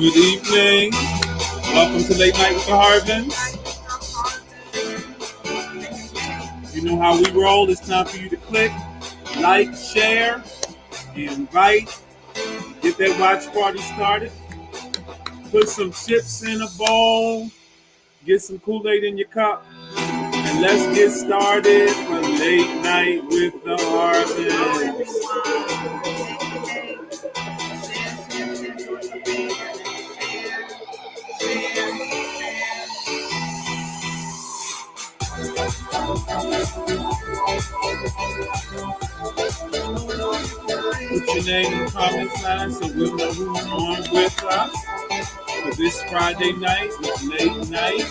Good evening. Welcome to Late Night with the Harvins. You know how we roll. It's time for you to click, like, share, invite. Get that watch party started. Put some chips in a bowl. Get some Kool-Aid in your cup. And let's get started for Late Night with the Harvins. Put your name in the comments line so we'll know who's on with us for this Friday night, late night.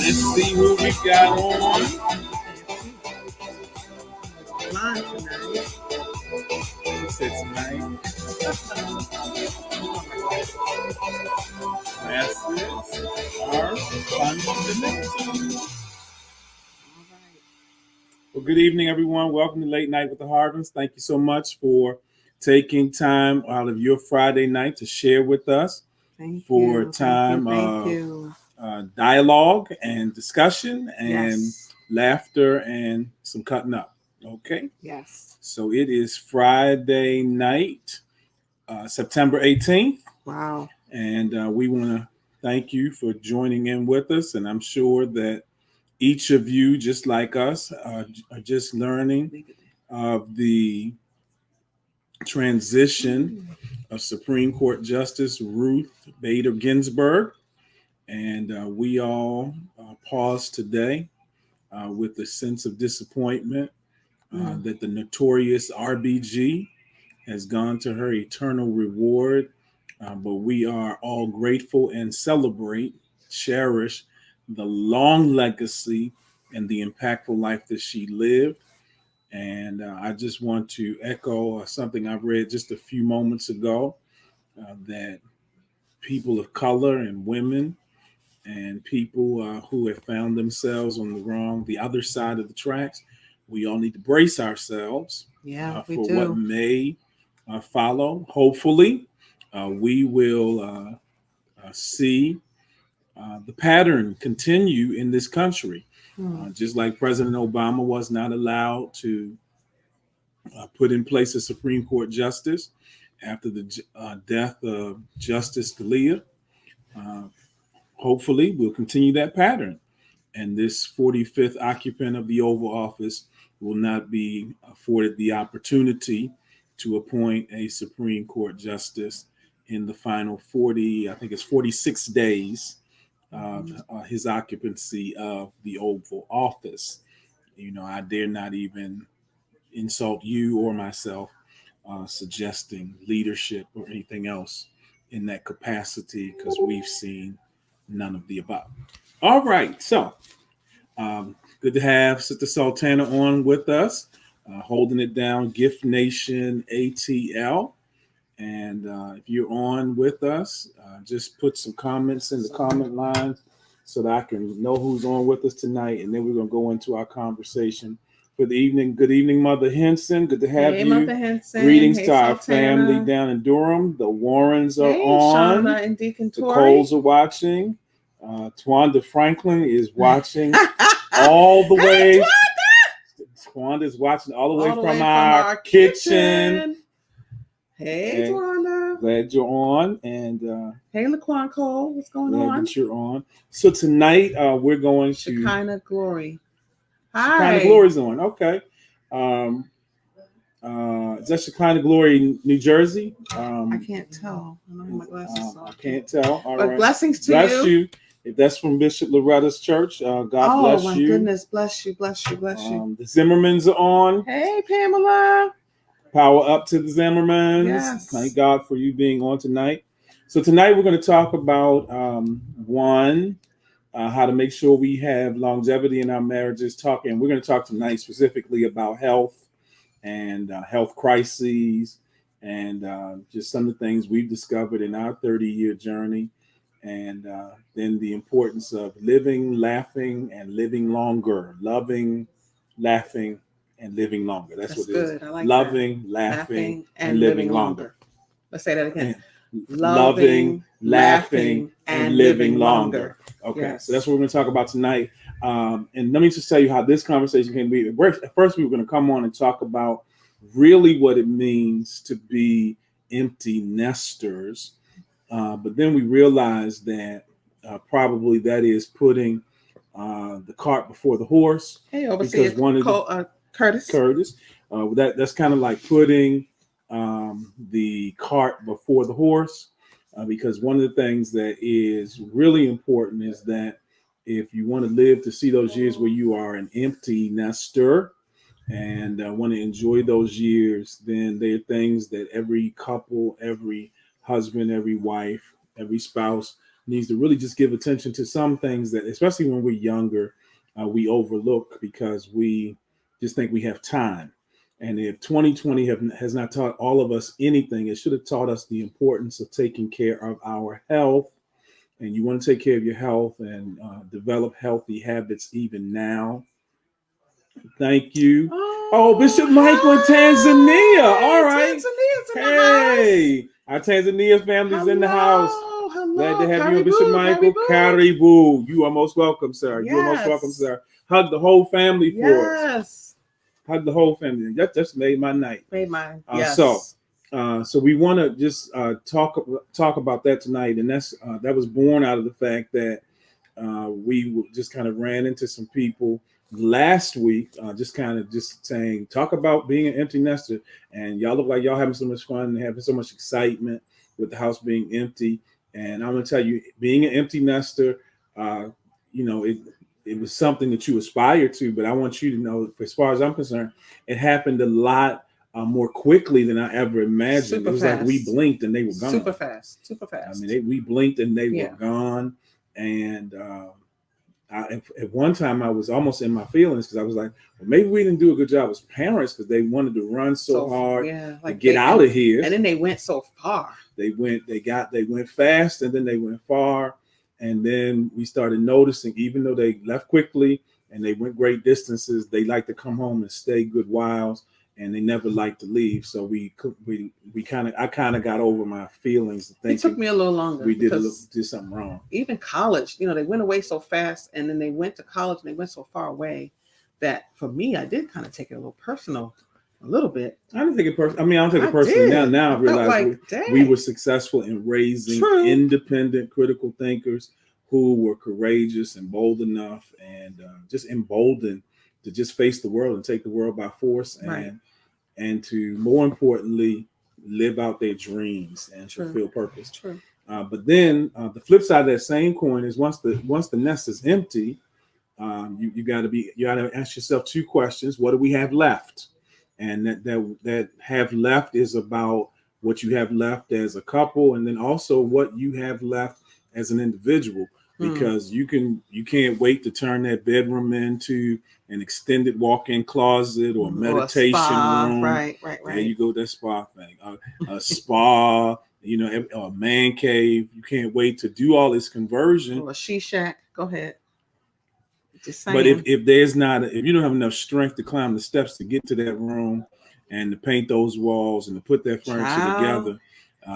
Let's see who we got on. Who said tonight? Classes are fundamental. Well, good evening, everyone. Welcome to Late Night with the Harvins. Thank you so much for taking time out of your Friday night to share with us for a time of dialogue and discussion and laughter and some cutting up. Okay? Yes. So it is Friday night, September 18th. Wow. And we want to thank you for joining in with us. And I'm sure that each of you, just like us, are just learning of the transition of Supreme Court Justice Ruth Bader Ginsburg. And we all pause today with a sense of disappointment that the notorious RBG has gone to her eternal reward. But we are all grateful and celebrate, cherish the long legacy and the impactful life that she lived. And I just want to echo something I read just a few moments ago, that people of color and women and people who have found themselves on the other side of the tracks, we all need to brace ourselves for what may follow. Hopefully, we will see the pattern continue in this country. Just like President Obama was not allowed to put in place a Supreme Court justice after the death of Justice Scalia. Hopefully, we'll continue that pattern. And this 45th occupant of the Oval Office will not be afforded the opportunity to appoint a Supreme Court justice in the final 46 days of his occupancy of the Oval Office. You know, I dare not even insult you or myself suggesting leadership or anything else in that capacity, because we've seen none of the above. All right, so good to have Sister Sultana on with us, holding it down, Gift Nation ATL. And if you're on with us, just put some comments in the comment line so that I can know who's on with us tonight. And then we're going to go into our conversation for the evening. Good evening, Mother Henson. Good to have you. Mother Henson. Greetings to our family down in Durham. The Warrens are on. Shauna and Deacon the Coles are watching. Twanda Franklin is watching all the way. Twanda's watching all the way from our kitchen. Hey, Twanda. Glad you're on. And hey, Laquan Cole. What's going on? Glad that you're on. So tonight we're going to Shekinah Glory. Hi. Shekinah Glory's on. Okay. Is that Shekinah Glory, New Jersey? I can't tell. I don't have my glasses on. I can't tell. All right. Blessings to Bless you. If that's from Bishop Loretta's church, God bless you. Oh, my goodness. Bless you. Bless you. Bless you. The Zimmermans are on. Hey, Pamela. Power up to the Zimmermans. Yes. Thank God for you being on tonight. So tonight we're going to talk about how to make sure we have longevity in our marriages. We're going to talk tonight specifically about health and health crises and just some of the things we've discovered in our 30-year journey. And then the importance of living, laughing, and living longer. Loving, laughing, and living longer. That's what it is. Good. I like loving, laughing, and living longer. Let's say that again. loving, laughing, and living longer. Okay, Yes. so that's what we're going to talk about tonight. And let me just tell you how this conversation can be. At first, we were going to come on and talk about really what it means to be empty nesters. But then we realized that probably that is putting the cart before the horse. Hey, overseer Because one of the Curtis. that's kind of like putting the cart before the horse. Because one of the things that is really important is that if you want to live to see those years where you are an empty nester and want to enjoy those years, then there are things that every couple, every husband, every wife, every spouse needs to really just give attention to. Some things that, especially when we're younger, we overlook because we just think we have time. And if 2020 has not taught all of us anything, it should have taught us the importance of taking care of our health. And you want to take care of your health and develop healthy habits even now. Thank you. Oh, Bishop Michael in Tanzania. All right. Tanzania's in the Hey, our Tanzania family's in the house. Hello. Glad to have you, Karibu, Bishop Michael. Karibu. You are most welcome, sir. You are most welcome, sir. Hug the whole family for us. Yes. Hug the whole family. That just made my night. Made mine. Yes. So we want to just talk about that tonight, and that was born out of the fact that we just kind of ran into some people last week, just saying, talk about being an empty nester, and y'all look like y'all having so much fun and having so much excitement with the house being empty. And I'm gonna tell you, being an empty nester, it was something that you aspire to, but I want you to know, as far as I'm concerned, it happened a lot more quickly than I ever imagined. Super it was fast. Like we blinked and they were gone. Super fast. I mean, we blinked and they were gone. And at one time, I was almost in my feelings because I was like, well, maybe we didn't do a good job as parents because they wanted to run so hard to get out of here. And then they went so far. They went fast, and then they went far. And then we started noticing, even though they left quickly and they went great distances, they like to come home and stay good whiles, and they never like to leave. So I kind of got over my feelings. It took me a little longer. We did something wrong. Even college, they went away so fast, and then they went to college and they went so far away that for me, I did kind of take it a little personal. A little bit. I didn't take it personal. I mean, I don't take it personally now. Now I realize we were successful in raising independent, critical thinkers who were courageous and bold enough and just emboldened to just face the world and take the world by force and to, more importantly, live out their dreams and fulfill purpose. True. But then the flip side of that same coin is once the nest is empty, you got to ask yourself two questions: what do we have left? And that have left is about what you have left as a couple, and then also what you have left as an individual. Because you can't wait to turn that bedroom into an extended walk-in closet or meditation room. Right. There you go, that spa thing. A spa, a man cave. You can't wait to do all this conversion. Or a she shack. Go ahead. But if you don't have enough strength to climb the steps to get to that room and to paint those walls and to put that furniture together,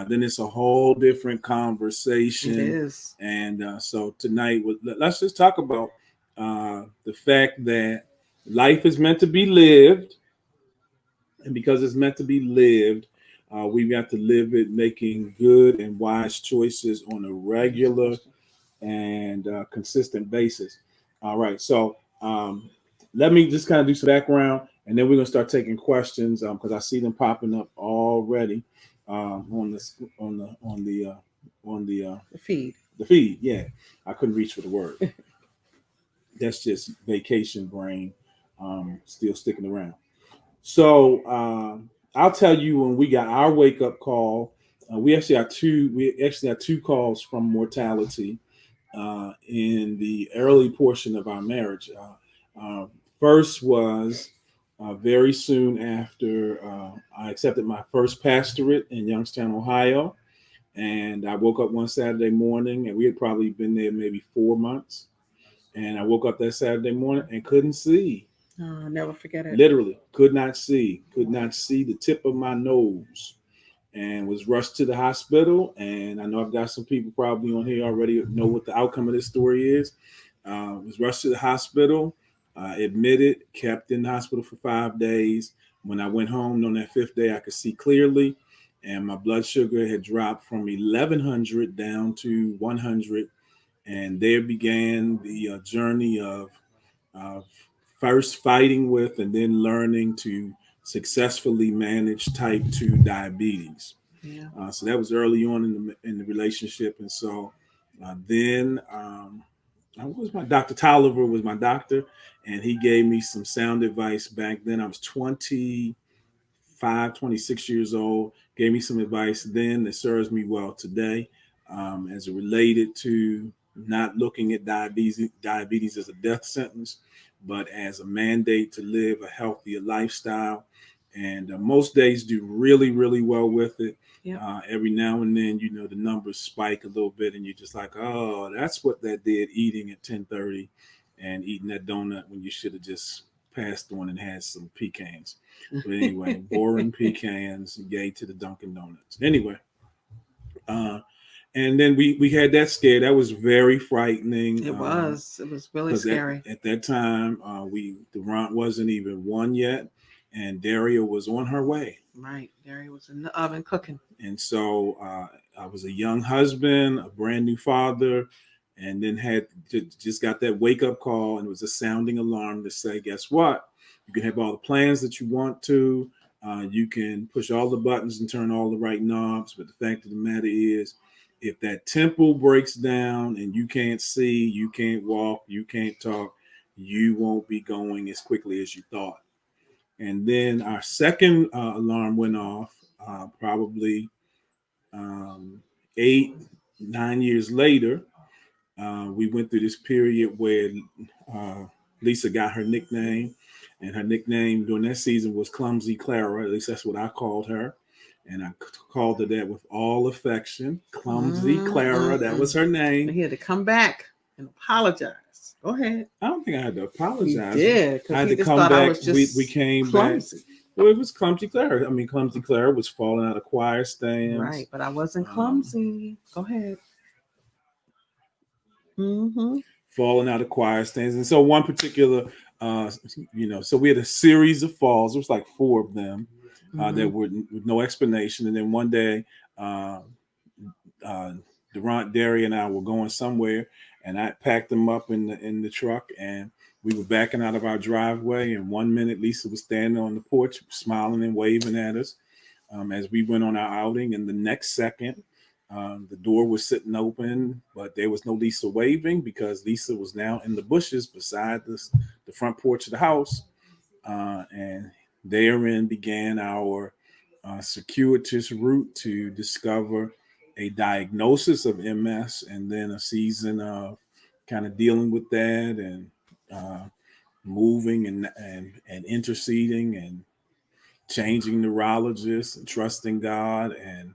then it's a whole different conversation. It is. And so tonight, let's just talk about the fact that life is meant to be lived. And because it's meant to be lived, we've got to live it making good and wise choices on a regular and consistent basis. All right, so let me just kind of do some background, and then we're gonna start taking questions because I see them popping up already on the feed. The feed, yeah. I couldn't reach for the word. That's just vacation brain still sticking around. So I'll tell you when we got our wake up call. We actually had two calls from mortality. In the early portion of our marriage. First was very soon after I accepted my first pastorate in Youngstown, Ohio. And I woke up one Saturday morning, and we had probably been there maybe 4 months. And I woke up that Saturday morning and couldn't see. Oh, I'll never forget it. Literally could not see the tip of my nose. and was rushed to the hospital. And I know I've got some people probably on here already know what the outcome of this story is. Was rushed to the hospital, admitted, kept in the hospital for 5 days. When I went home on that fifth day, I could see clearly, and my blood sugar had dropped from 1100 down to 100. And there began the journey of first fighting with and then learning to successfully manage type 2 diabetes. Yeah. So that was early on in the relationship. And so then what was my Dr. Tolliver was my doctor, and he gave me some sound advice back then. I was 25, 26 years old, gave me some advice then that serves me well today as it related to not looking at diabetes as a death sentence, but as a mandate to live a healthier lifestyle. And most days do really, really well with it. Yep. Every now and then, the numbers spike a little bit, and you're just like, oh, that's what that did, eating at 10:30 and eating that donut when you should have just passed on and had some pecans. But anyway, boring pecans, yay to the Dunkin' Donuts. Anyway, and then we had that scare. That was very frightening. It was. It was really scary. At that time, Durant wasn't even one yet, and Daria was on her way. Right. Daria was in the oven cooking. And so I was a young husband, a brand new father, and then had just got that wake up call, and it was a sounding alarm to say, guess what? You can have all the plans that you want to. You can push all the buttons and turn all the right knobs. But the fact of the matter is, if that temple breaks down and you can't see, you can't walk, you can't talk, you won't be going as quickly as you thought. And then our second alarm went off probably 8, 9 years later. We went through this period where Lisa got her nickname, and her nickname during that season was Clumsy Clara. At least that's what I called her. And I called her that with all affection. Clumsy Clara, that was her name. He had to come back and apologize. Go ahead. I don't think I had to apologize. He did. I had to come back. We came clumsy. Back. Well, it was Clumsy Clara. I mean, Clumsy Clara was falling out of choir stands. Right, but I wasn't clumsy. Go ahead. Falling out of choir stands. And so one particular, so we had a series of falls. It was like 4 of them that were with no explanation. And then one day, Durant, Daria, and I were going somewhere, and I packed them up in the truck, and we were backing out of our driveway. And 1 minute, Lisa was standing on the porch, smiling and waving at us as we went on our outing. And the next second, the door was sitting open, but there was no Lisa waving because Lisa was now in the bushes beside the front porch of the house. And therein began our circuitous route to discover a diagnosis of MS, and then a season of kind of dealing with that and moving and interceding and changing neurologists and trusting God and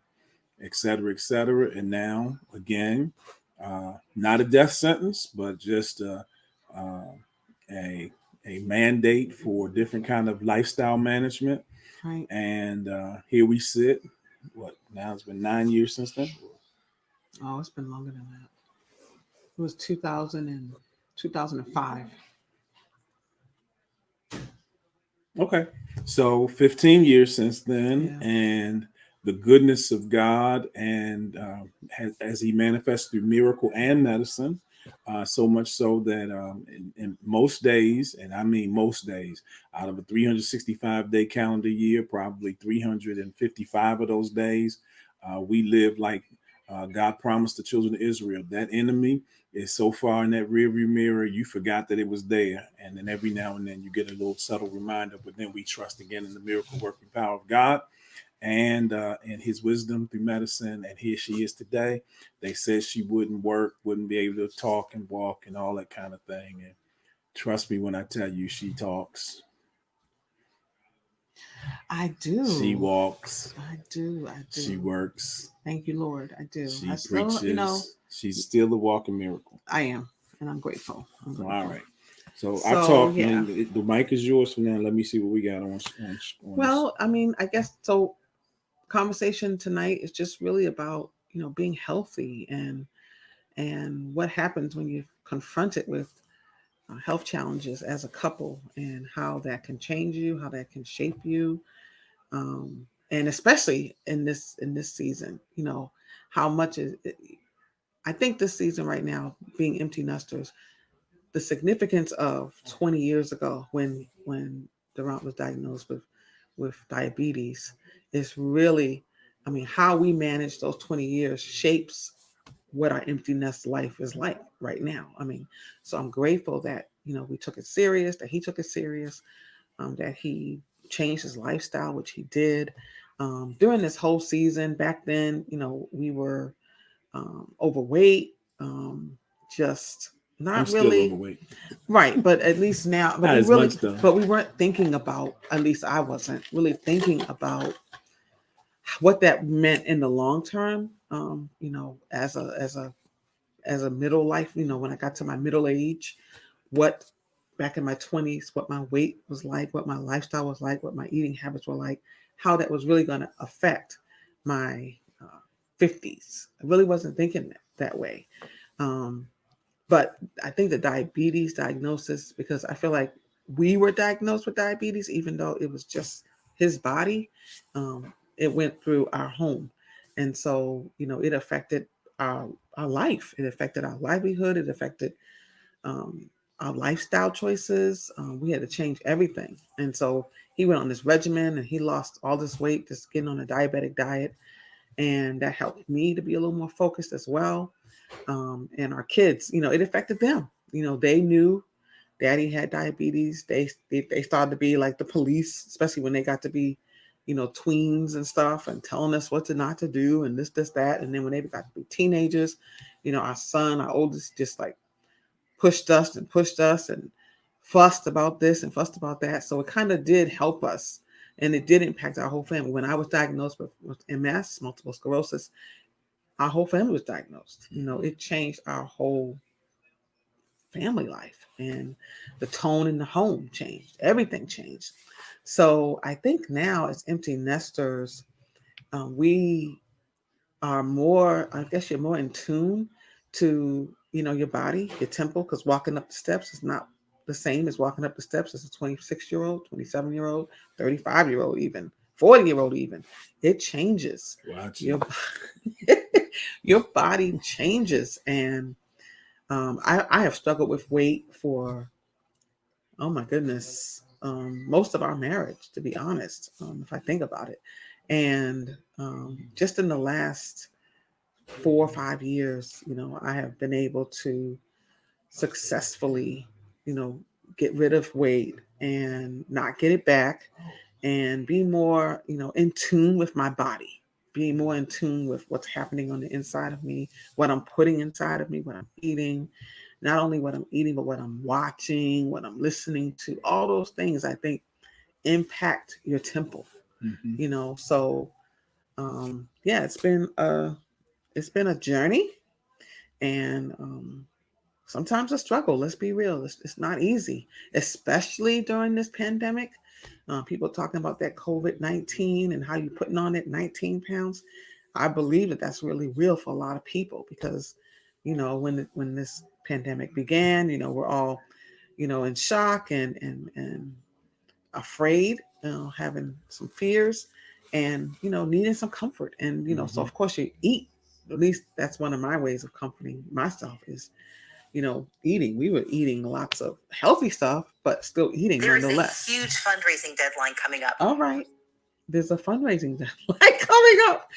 et cetera, et cetera. And now, again, not a death sentence, but just a mandate for different kind of lifestyle management. Right. And here we sit. What, now it's been 9 years since then? Oh, it's been longer than that. It was 2005. Okay. So 15 years since then. Yeah. And the goodness of God, and as he manifests through miracle and medicine, so much so that in most days, and I mean most days, out of a 365-day calendar year, probably 355 of those days, we live like God promised the children of Israel. That enemy is so far in that rearview mirror, you forgot that it was there. And then every now and then you get a little subtle reminder, but then we trust again in the miracle working power of God and his wisdom through medicine. And here she is today. They said she wouldn't work, wouldn't be able to talk and walk and all that kind of thing. And trust me when I tell you, she talks. I do. She walks. I do. She works. Thank you, Lord. I do. She preaches. Still, she's still a walking miracle. I am, and I'm grateful. All right. So I talk, yeah. And the mic is yours for now. Let me see what we got on. Well, I mean, I guess so. conversation tonight is just really about, being healthy and what happens when you're confronted with health challenges as a couple, and how that can change you, how that can shape you, and especially in this season, how much is it, I think this season right now, being empty nesters, the significance of 20 years ago when Durant was diagnosed with diabetes is really, I mean, how we manage those 20 years shapes what our empty nest life is like right now. I mean, so I'm grateful that, we took it serious, that he took it serious, that he changed his lifestyle, which he did. During this whole season, back then, we were overweight, just I'm not still really overweight. right, but at least now, Not as much though. but we weren't thinking about, at least I wasn't really thinking about what that meant in the long term. As a middle life, when I got to my middle age, what back in my 20s, what my weight was like, what my lifestyle was like, what my eating habits were like, how that was really going to affect my 50s. I really wasn't thinking that way. Um, but I think the diabetes diagnosis, because I feel like we were diagnosed with diabetes, even though it was just his body, it went through our home. And so, it affected our, our life. It affected our livelihood. It affected um, our lifestyle choices. We had to change everything. And so he went on this regimen and he lost all this weight just getting on a diabetic diet. And that helped me to be a little more focused as well. And our kids, it affected them. They knew daddy had diabetes. They started to be like the police, especially when they got to be, tweens and stuff, and telling us what to not to do and this, that. And then when they got to be teenagers, our son, our oldest, just like pushed us and fussed about this and fussed about that. So it kind of did help us. And it did impact our whole family. When I was diagnosed with MS, multiple sclerosis, our whole family was diagnosed. It changed our whole family life, and the tone in the home changed. Everything changed. So I think now as empty nesters, we are more, I guess you're more in tune to, your body, your tempo, because walking up the steps is not the same as walking up the steps as a 26-year-old, 27-year-old, 35-year-old, even 40-year-old, even. It changes. Watch Your it. your body changes. And I have struggled with weight for, oh my goodness, most of our marriage, to be honest, if I think about it. And just in the last 4 or 5 years, I have been able to successfully, you know, get rid of weight and not get it back, and be more, in tune with my body, being more in tune with what's happening on the inside of me, what I'm putting inside of me, what I'm eating, not only what I'm eating, but what I'm watching, what I'm listening to. All those things, I think, impact your temple, Mm-hmm. So yeah, it's been a journey, and sometimes a struggle. Let's be real. It's not easy, especially during this pandemic. People talking about that COVID-19 and how you putting on it 19 pounds. I believe that that's really real for a lot of people, because, when this pandemic began, we're all, in shock and afraid, having some fears, and, needing some comfort. And, so Mm-hmm. of course you eat. At least that's one of my ways of comforting myself is, eating. We were eating lots of healthy stuff, but still eating nonetheless. There is a huge fundraising deadline coming up. All right. There's a fundraising deadline coming up.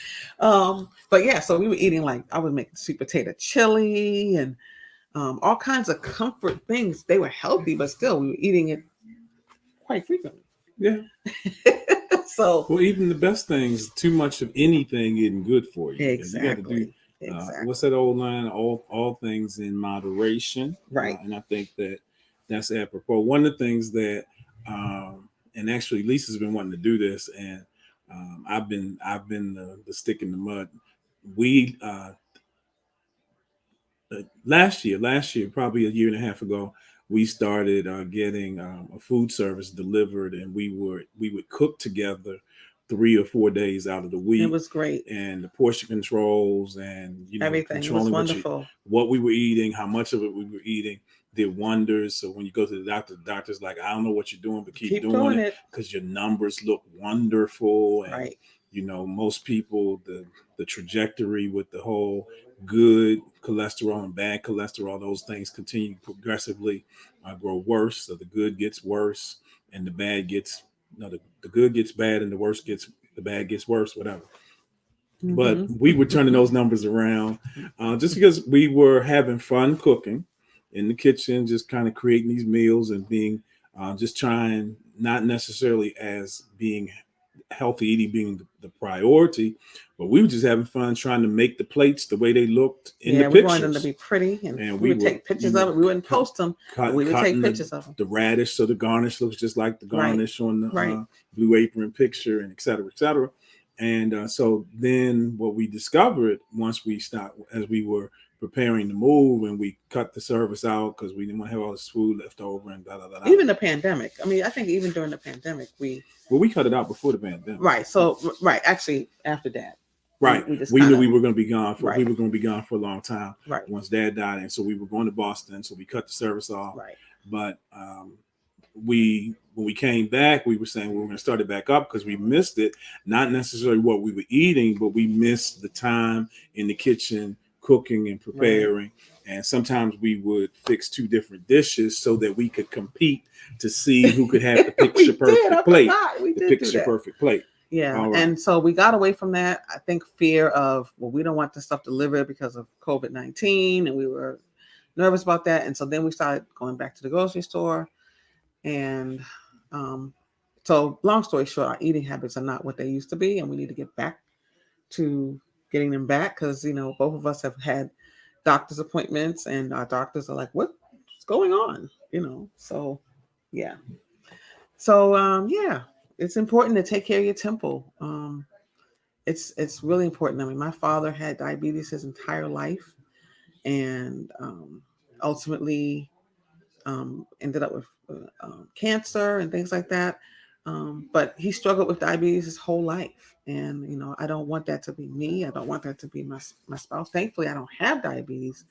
But yeah, so we were eating, like, I was making sweet potato chili and all kinds of comfort things. They were healthy, but still we were eating it quite frequently. Yeah. So Well, even the best things, too much of anything isn't good for you. You got to do. Exactly. What's that old line? All things in moderation. Right. And I think that's apropos. One of the things that, and actually Lisa's been wanting to do this, and I've been the stick in the mud. We last year, probably a year and a half ago, we started getting a food service delivered, and we would cook together 3 or 4 days out of the It week, was great. and the portion controls and Everything. It was controlling wonderful. what we were eating, how much of it we were eating did wonders. So when you go to the doctor's like, I don't know what you're doing, but keep Keep doing doing it it. because your numbers look wonderful. And Right. most people, the trajectory with the whole good cholesterol and bad cholesterol, those things continue progressively grow worse. So the good gets worse and the bad gets the good gets bad and the bad gets worse, whatever. But Mm-hmm. we were turning those numbers around just because we were having fun cooking in the kitchen, just kind of creating these meals and being just trying, not necessarily as being healthy eating being the priority, but we were just having fun trying to make the plates the way they looked in the Yeah, we wanted them to pictures. be pretty, and And we we would were take pictures of it. We wouldn't cut, post them, but we would take cutting pictures of them. the radish so the garnish looks just like the Right. garnish on the Right. Blue Apron picture, and et cetera, et cetera. And so then what we discovered once we stopped, as we were preparing to move and we cut the service out because we didn't want to have all this food left over and da da da da. Even the pandemic. I mean, I think even during the pandemic, we cut it out before the pandemic. right. So right, actually after that, Right. we just We knew kinda, we were going to be gone for right, we were going to be gone for a long time right, once Dad died, and so we were going to Boston, so we cut the service off. right. But we when we came back, we were saying we were going to start it back up because we missed it, not necessarily what we were eating, but we missed the time in the kitchen cooking and Right. preparing. And sometimes we would fix two different dishes so that we could compete to see who could have the We picture did. perfect I plate. forgot. We The did do picture that. perfect plate. Yeah. All right. And so we got away from that. I think fear of, well, we don't want this stuff delivered because of COVID-19, and we were nervous about that. And so then we started going back to the grocery store. And so long story short, our eating habits are not what they used to be, and we need to get back to getting them back because both of us have had doctor's appointments, and our doctors are like, what's going on? So yeah. So yeah, it's important to take care of your temple. It's really important. I mean, my father had diabetes his entire life, and ultimately ended up with cancer and things like that. But he struggled with diabetes his whole life, and I don't want that to be me. I don't want that to be my spouse. Thankfully, I don't have diabetes,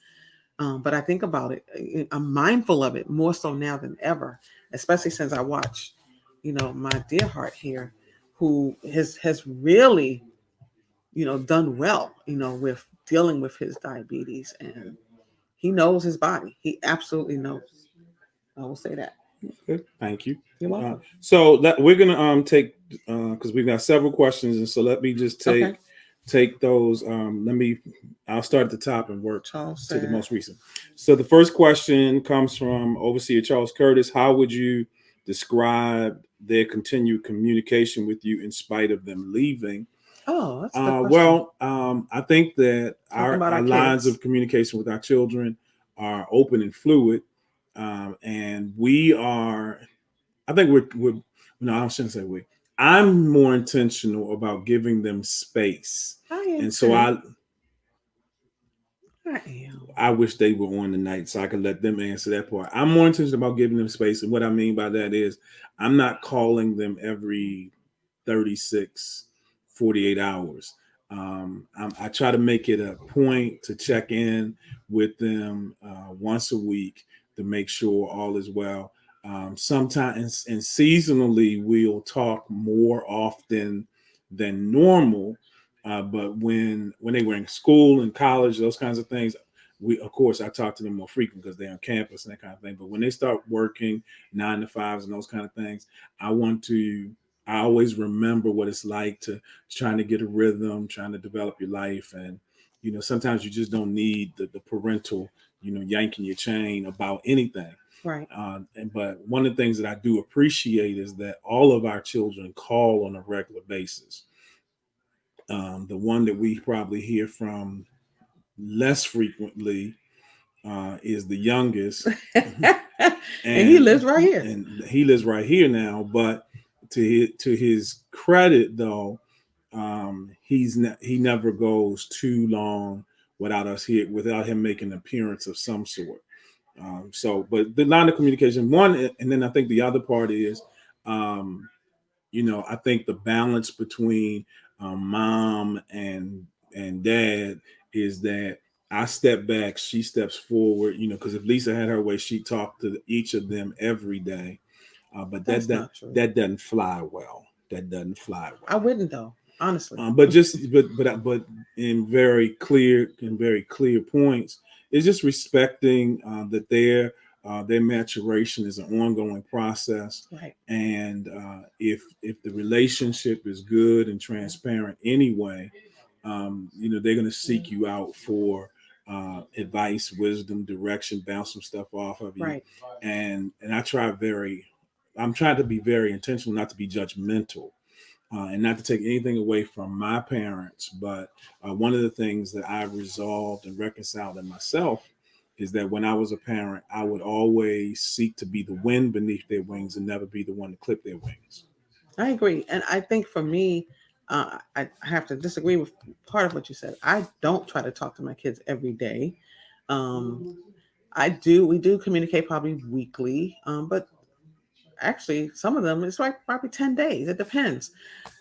but I think about it. I'm mindful of it more so now than ever, especially since I watch, my dear heart here, who has really, done well, with dealing with his diabetes, and he knows his body. He absolutely knows. I will say that. Okay, thank you. You're welcome. So that we're gonna take because we've got several questions, and so let me just take those. I'll start at the top and work Charles to the said, most recent. So the first question comes from Overseer Charles Curtis. How would you describe their continued communication with you in spite of them leaving? oh, that's a good question. I think that Talking about our our lines kids. of communication with our children are open and fluid, and we are. I think we're no, I shouldn't say we. I'm more intentional about giving them space, I am and so too. I am. I wish they were on tonight so I could let them answer that part. I'm more intentional about giving them space, and what I mean by that is I'm not calling them every 36, 48 hours. I try to make it a point to check in with them once a week to make sure all is well. Sometimes and seasonally, we'll talk more often than normal. But when they were in school and college, those kinds of things, we of course I talk to them more frequent because they're on campus and that kind of thing. But when they start working 9 to 5s and those kind of things, I want to I always remember what it's like to trying to get a rhythm, trying to develop your life. And, sometimes you just don't need the parental, yanking your chain about anything. Right. But one of the things that I do appreciate is that all of our children call on a regular basis. The one that we probably hear from less frequently is the youngest, And he lives right here. and he lives right here now. But to his credit, though, he never goes too long without him making an appearance of some sort. But the line of communication, one, and then I think the other part is, um, I think the balance between mom and dad is that I step back, she steps forward. Because if Lisa had her way, she talked to each of them every day. But That's not true. that doesn't fly well. That doesn't fly I well. wouldn't though, honestly. But in very clear points, it's just respecting that their maturation is an ongoing process, Right. and if the relationship is good and transparent anyway, they're going to seek you out for advice, wisdom, direction, bounce some stuff off of you, Right. and I'm trying to be very intentional, not to be judgmental, and not to take anything away from my parents. But one of the things that I resolved and reconciled in myself is that when I was a parent, I would always seek to be the wind beneath their wings and never be the one to clip their wings. I agree. And I think for me, I have to disagree with part of what you said. I don't try to talk to my kids every day. Um, we do communicate probably weekly, but actually some of them it's like probably 10 days. It depends.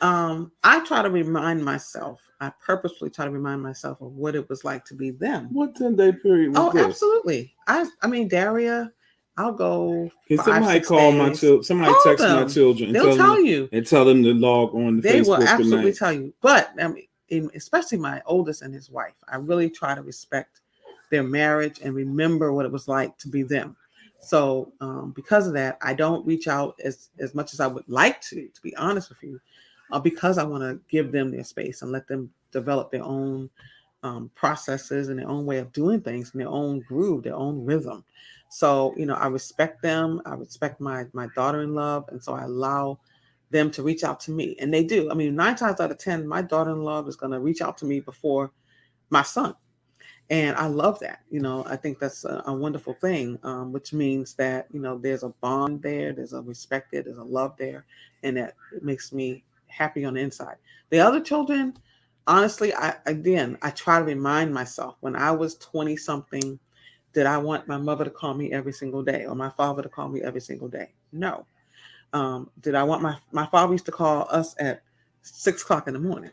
I try to remind myself, I purposefully try to remind myself of what it was like to be them. What 10-day period was Oh, this? absolutely. I mean, Daria, I'll go Can five, somebody six call my days. children? Somebody Call text my them. children They'll tell you. and tell them to log on to They will Facebook absolutely tonight. tell you. But I mean, especially my oldest and his wife, I really try to respect their marriage and remember what it was like to be them. So because of that, I don't reach out as much as I would like to be honest with you, because I want to give them their space and let them develop their own processes and their own way of doing things and their own groove, their own rhythm. So, I respect them. I respect my daughter-in-law. And so I allow them to reach out to me. And they do. I mean, 9 times out of 10, my daughter-in-law is going to reach out to me before my son. And I love that. I think that's a wonderful thing, which means that, there's a bond there, there's a respect there, there's a love there. And that it makes me happy on the inside. The other children, honestly, I try to remind myself when I was 20 something, did I want my mother to call me every single day or my father to call me every single day? No. Did I want my father used to call us at 6 o'clock in the morning?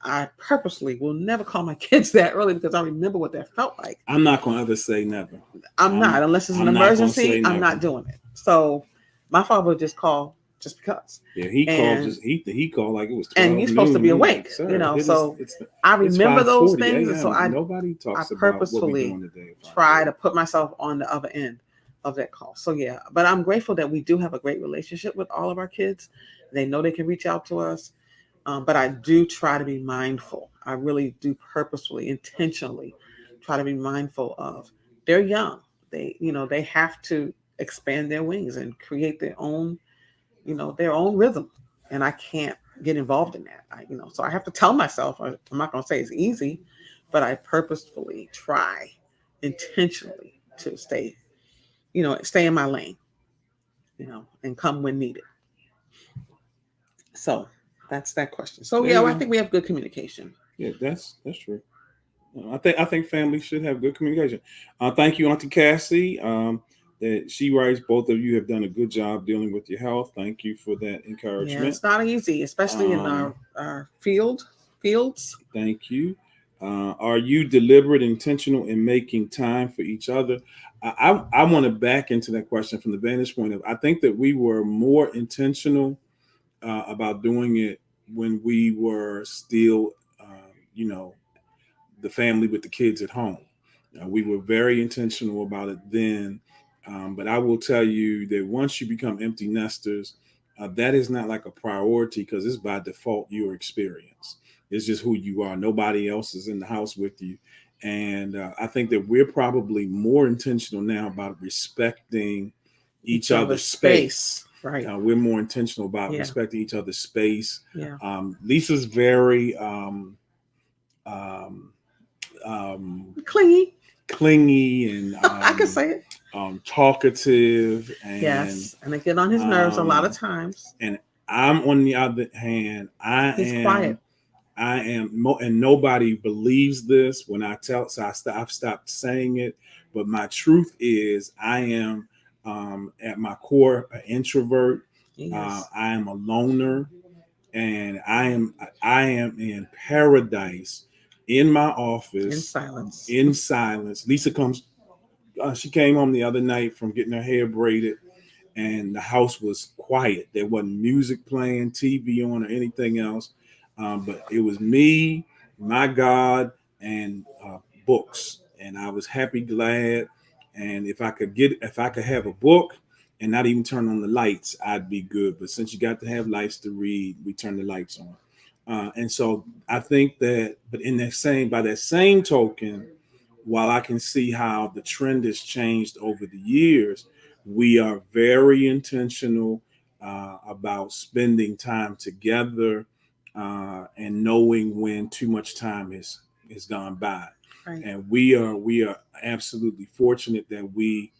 I purposely will never call my kids that early because I remember what that felt like. I'm not gonna ever say never. I'm not, unless it's an I'm not gonna emergency, say I'm never. not doing it. So my father would just call just because. Yeah, he called And just he called like it was and 12 you're supposed to be noon. I'm like, awake, sir, So it's I it's remember those 5:40 things, and so a.m. I Nobody talks about what we're purposefully doing today. At try to 5:40. put myself on the other end of that call. So yeah, but I'm grateful that we do have a great relationship with all of our kids. They know they can reach out to us. But I do try to be mindful. I really do purposefully, intentionally try to be mindful of they're young. They have to expand their wings and create their own rhythm. And I can't get involved in that. So I have to tell myself, I'm not going to say it's easy, but I purposefully try intentionally to stay in my lane, and come when needed. So that's that question. So There yeah, you well, I go. think we have good communication. Yeah, that's true. I think families should have good communication. Thank you, Auntie Cassie. That she writes, both of you have done a good job dealing with your health. Thank you for that Yeah, encouragement. it's not easy, especially in our fields. Thank you. Are you deliberate, intentional in making time for each other? I want to back into that question from the vantage point of I think that we were more intentional about doing it when we were still, you know, the family with the kids at home. We were very intentional about it then. But I will tell you that once you become empty nesters, that is not like a priority because it's by default your experience. It's just who you are. Nobody else is in the house with you. And I think that we're probably more intentional now about respecting each Each other's other's space. space, right? We're more intentional about Yeah, respecting each other's space. yeah. Lisa's very um, um, Clingy. clingy and I can say it. talkative, and Yes, and I get on his nerves a lot of um, times. and I'm on the other hand, He's quiet. and nobody believes this when I tell. So I've stopped saying it, but my truth is I am at my core an introvert. Yes. I am a loner, and I am in paradise in my In office silence. in silence. Lisa comes. She came home the other night from getting her hair braided, and the house was quiet. There wasn't music playing, TV on, or anything else. But it was me, my God, and books. And I was happy, glad. And if I could have a book and not even turn on the lights, I'd be good. But since you got to have lights to read, we turn the lights on. And so I think that, but by that same token, while I can see how the trend has changed over the years, we are very intentional about spending time together and knowing when too much time has gone by. Right. And we are absolutely fortunate that we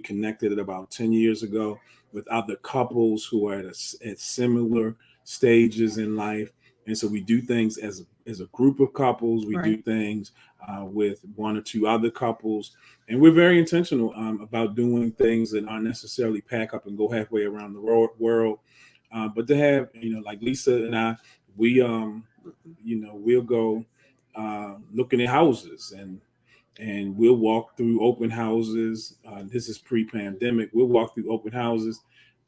connected about 10 years ago with other couples who are at similar stages in life, and so we do things as a group of couples. We do Right. things with one or two other couples, and we're very intentional about doing things that aren't necessarily pack up and go halfway around the world, but to have, like Lisa and I, we we'll go looking at houses, and we'll walk through open houses. This is pre-pandemic. We'll walk through open houses,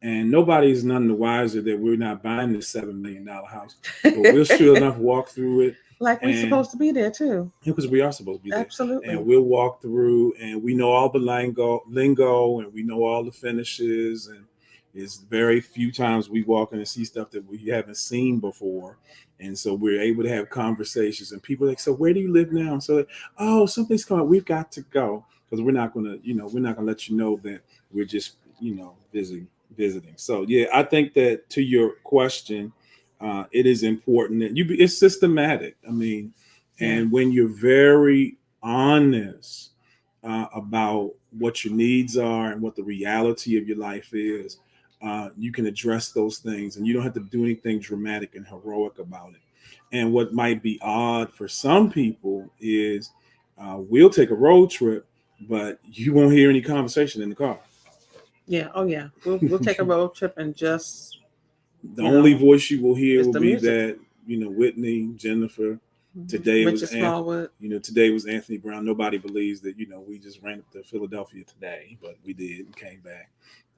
and nobody's none the wiser that we're not buying this $7 million house, but we'll sure enough walk through it, Like we're and supposed to be there too. because we are supposed to be there, and Absolutely. we'll walk through, and we know all the lingo, and we know all the finishes, and it's very few times we walk in and see stuff that we haven't seen before, and so we're able to have conversations. And people are like, so where do you live now? And so, oh, something's coming. We've got to go, because we're not gonna let you know that we're just visiting. So yeah, I think that, to your question, it is important that it's systematic. I mean, Yeah. and when you're very honest about what your needs are and what the reality of your life is, you can address those things, and you don't have to do anything dramatic and heroic about it. And what might be odd for some people is we'll take a road trip, but you won't hear any conversation in the car. Yeah. Oh yeah. We'll take a road trip and just, The you only know, voice you will hear it's will the be music. that, Whitney, Jennifer. Today it was Richard Smallwood. today was Anthony Brown. Nobody believes that, we just ran up to Philadelphia today, but we did and came back.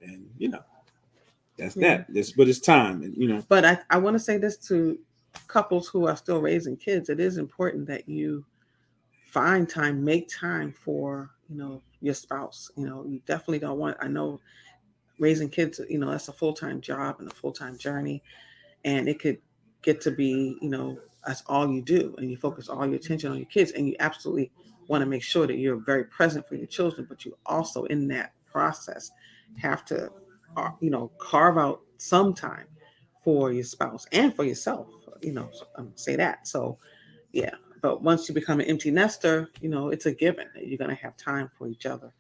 And that's Yeah. but it's time, and But I want to say this to couples who are still raising kids. It is important that you find time, make time for, your spouse. You definitely don't want, I know raising kids, that's a full-time job and a full-time journey. And it could get to be, that's all you do, and you focus all your attention on your kids, and you absolutely want to make sure that you're very present for your children, but you also in that process have to carve out some time for your spouse and for yourself, say that. So yeah, but once you become an empty nester, it's a given that you're going to have time for each other.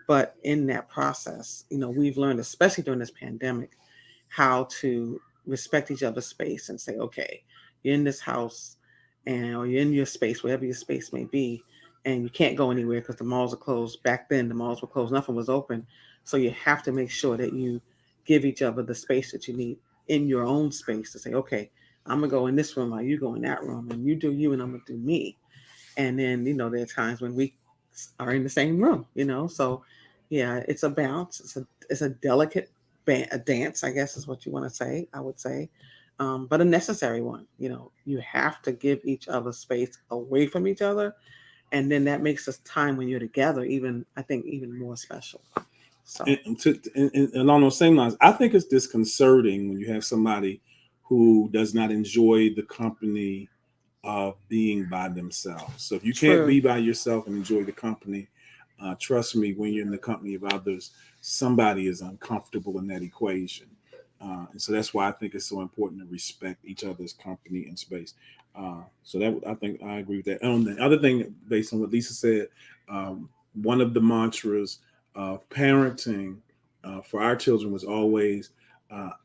But in that process, we've learned, especially during this pandemic, how to respect each other's space and say, okay, you're in this house, and or you're in your space, whatever your space may be, and you can't go anywhere because the malls are closed. Back then, the malls were closed; nothing was open. So you have to make sure that you give each other the space that you need in your own space to say, okay, I'm gonna go in this room while you go in that room, and you do you, and I'm gonna do me. And then there are times when we are in the same room, so yeah, it's a balance. It's a delicate a dance, I guess is what you want to say, I would say, but a necessary one. You have to give each other space away from each other, and then that makes us time when you're together, even, I think, even more special. So and along those same lines, I think it's disconcerting when you have somebody who does not enjoy the company of being by themselves. So if you can't true. be by yourself and enjoy the company, trust me, when you're in the company of others, somebody is uncomfortable in that equation. And so that's why I think it's so important to respect each other's company and space. So that, I think I agree with that. And the other thing, based on what Lisa said, one of the mantras of parenting for our children was always,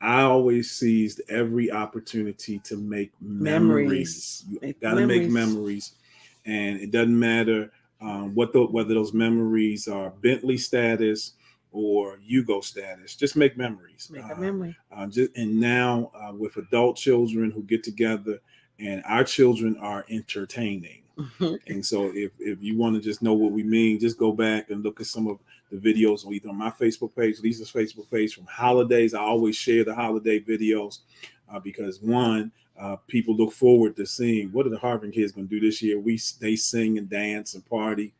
I always seized every opportunity to make memories. Memories, You make got to make memories. memories, and it doesn't matter whether those memories are Bentley status or you go status. Just make memories. Make a memory. And now with adult children who get together, and our children are entertaining. And so if you want to just know what we mean, just go back and look at some of the videos either on my Facebook page, Lisa's Facebook page, from holidays. I always share the holiday videos because one, people look forward to seeing what are the Harvin kids going to do this year. They sing and dance and party.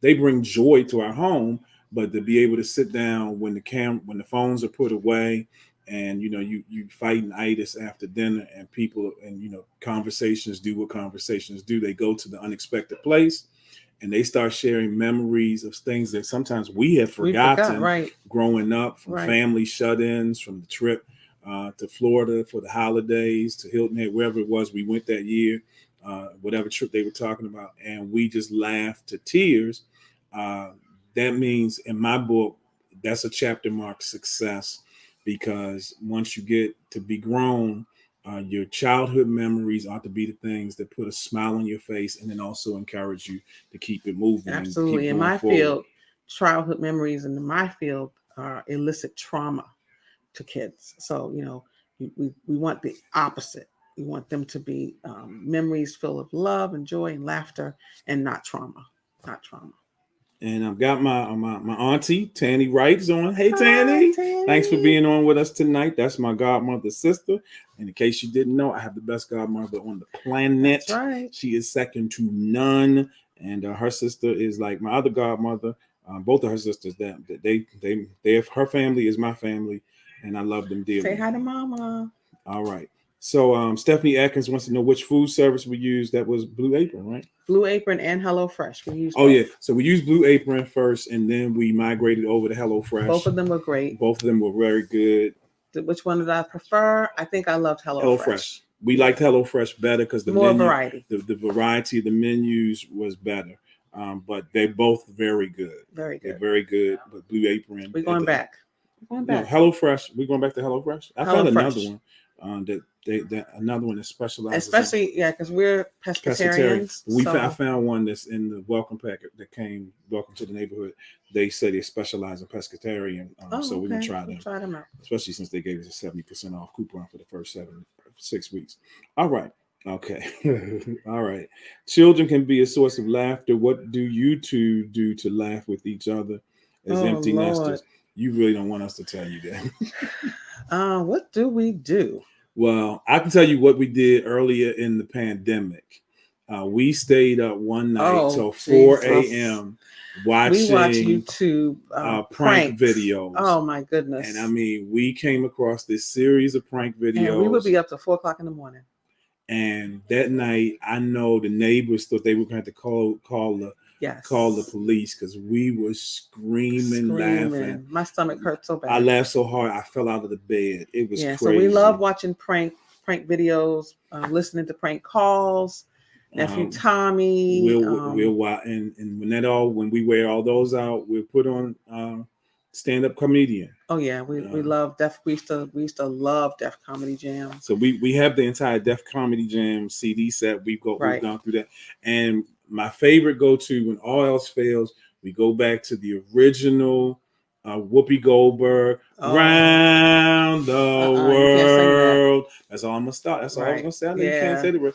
They bring joy to our home, but to be able to sit down when the phones are put away, and you fighting itis after dinner, and people and conversations do what conversations do. They go to the unexpected place, and they start sharing memories of things that sometimes we have forgotten right. growing up, from Right. family shut-ins, from the trip to Florida for the holidays, to Hilton Head, wherever it was we went that year, whatever trip they were talking about, and we just laughed to tears. That means, in my book, that's a chapter mark success, because once you get to be grown, your childhood memories ought to be the things that put a smile on your face, and then also encourage you to keep it moving. Absolutely. And keep in my forward. field, childhood memories in my field elicit trauma to kids. So, we want the opposite. We want them to be memories full of love and joy and laughter, and not trauma. Not trauma. And I've got my auntie Tanny Wright is on. Hey Tanny. Tanny, thanks for being on with us tonight. That's my godmother's sister. And in case you didn't know, I have the best godmother on the planet. That's right. She is second to none, and her sister is like my other godmother. Both of her sisters, her family is my family, and I love them dearly. Say hi to Mama. All right. So Stephanie Atkins wants to know which food service we use. That was Blue Apron, right? Blue Apron and HelloFresh. We use. Oh both. Yeah. So we used Blue Apron first, and then we migrated over to HelloFresh. Both of them were great. Both of them were very good. Which one did I prefer? I think I loved HelloFresh. We liked HelloFresh better because the more menu, variety. The variety of the menus was better. But they're both very good. Very good. They're very good. But Blue Apron. We're going back. HelloFresh. We're going back to HelloFresh. I found another one. Another one that specializes, especially because we're pescatarians. I found one that's in the welcome packet that came. Welcome to the neighborhood. They say they specialize in pescatarian, so we're gonna try them. Try them out, especially since they gave us a 70% off coupon for the first 6 weeks. All right, okay, all right. Children can be a source of laughter. What do you two do to laugh with each other as empty nesters? You really don't want us to tell you that. What do we do? Well, I can tell you what we did earlier in the pandemic. We stayed up one night till 4 a.m. watching. We watched YouTube prank videos. Oh my goodness! And I mean, we came across this series of prank videos. And we would be up to 4 o'clock in the morning. And that night, I know the neighbors thought they were going to call the police because we were screaming, laughing. My stomach hurt so bad. I laughed so hard I fell out of the bed. It was crazy. So we love watching prank videos, listening to prank calls. Nephew Tommy. When we wear all those out, we'll put on stand-up comedian. Oh yeah, we love Def. We used to love Def Comedy Jam. So we have the entire Def Comedy Jam CD set. We've gone through that. And my favorite go-to when all else fails, we go back to the original Whoopi Goldberg, Round the World. That's all I'm gonna start. That's all I was gonna say. You can't say the word.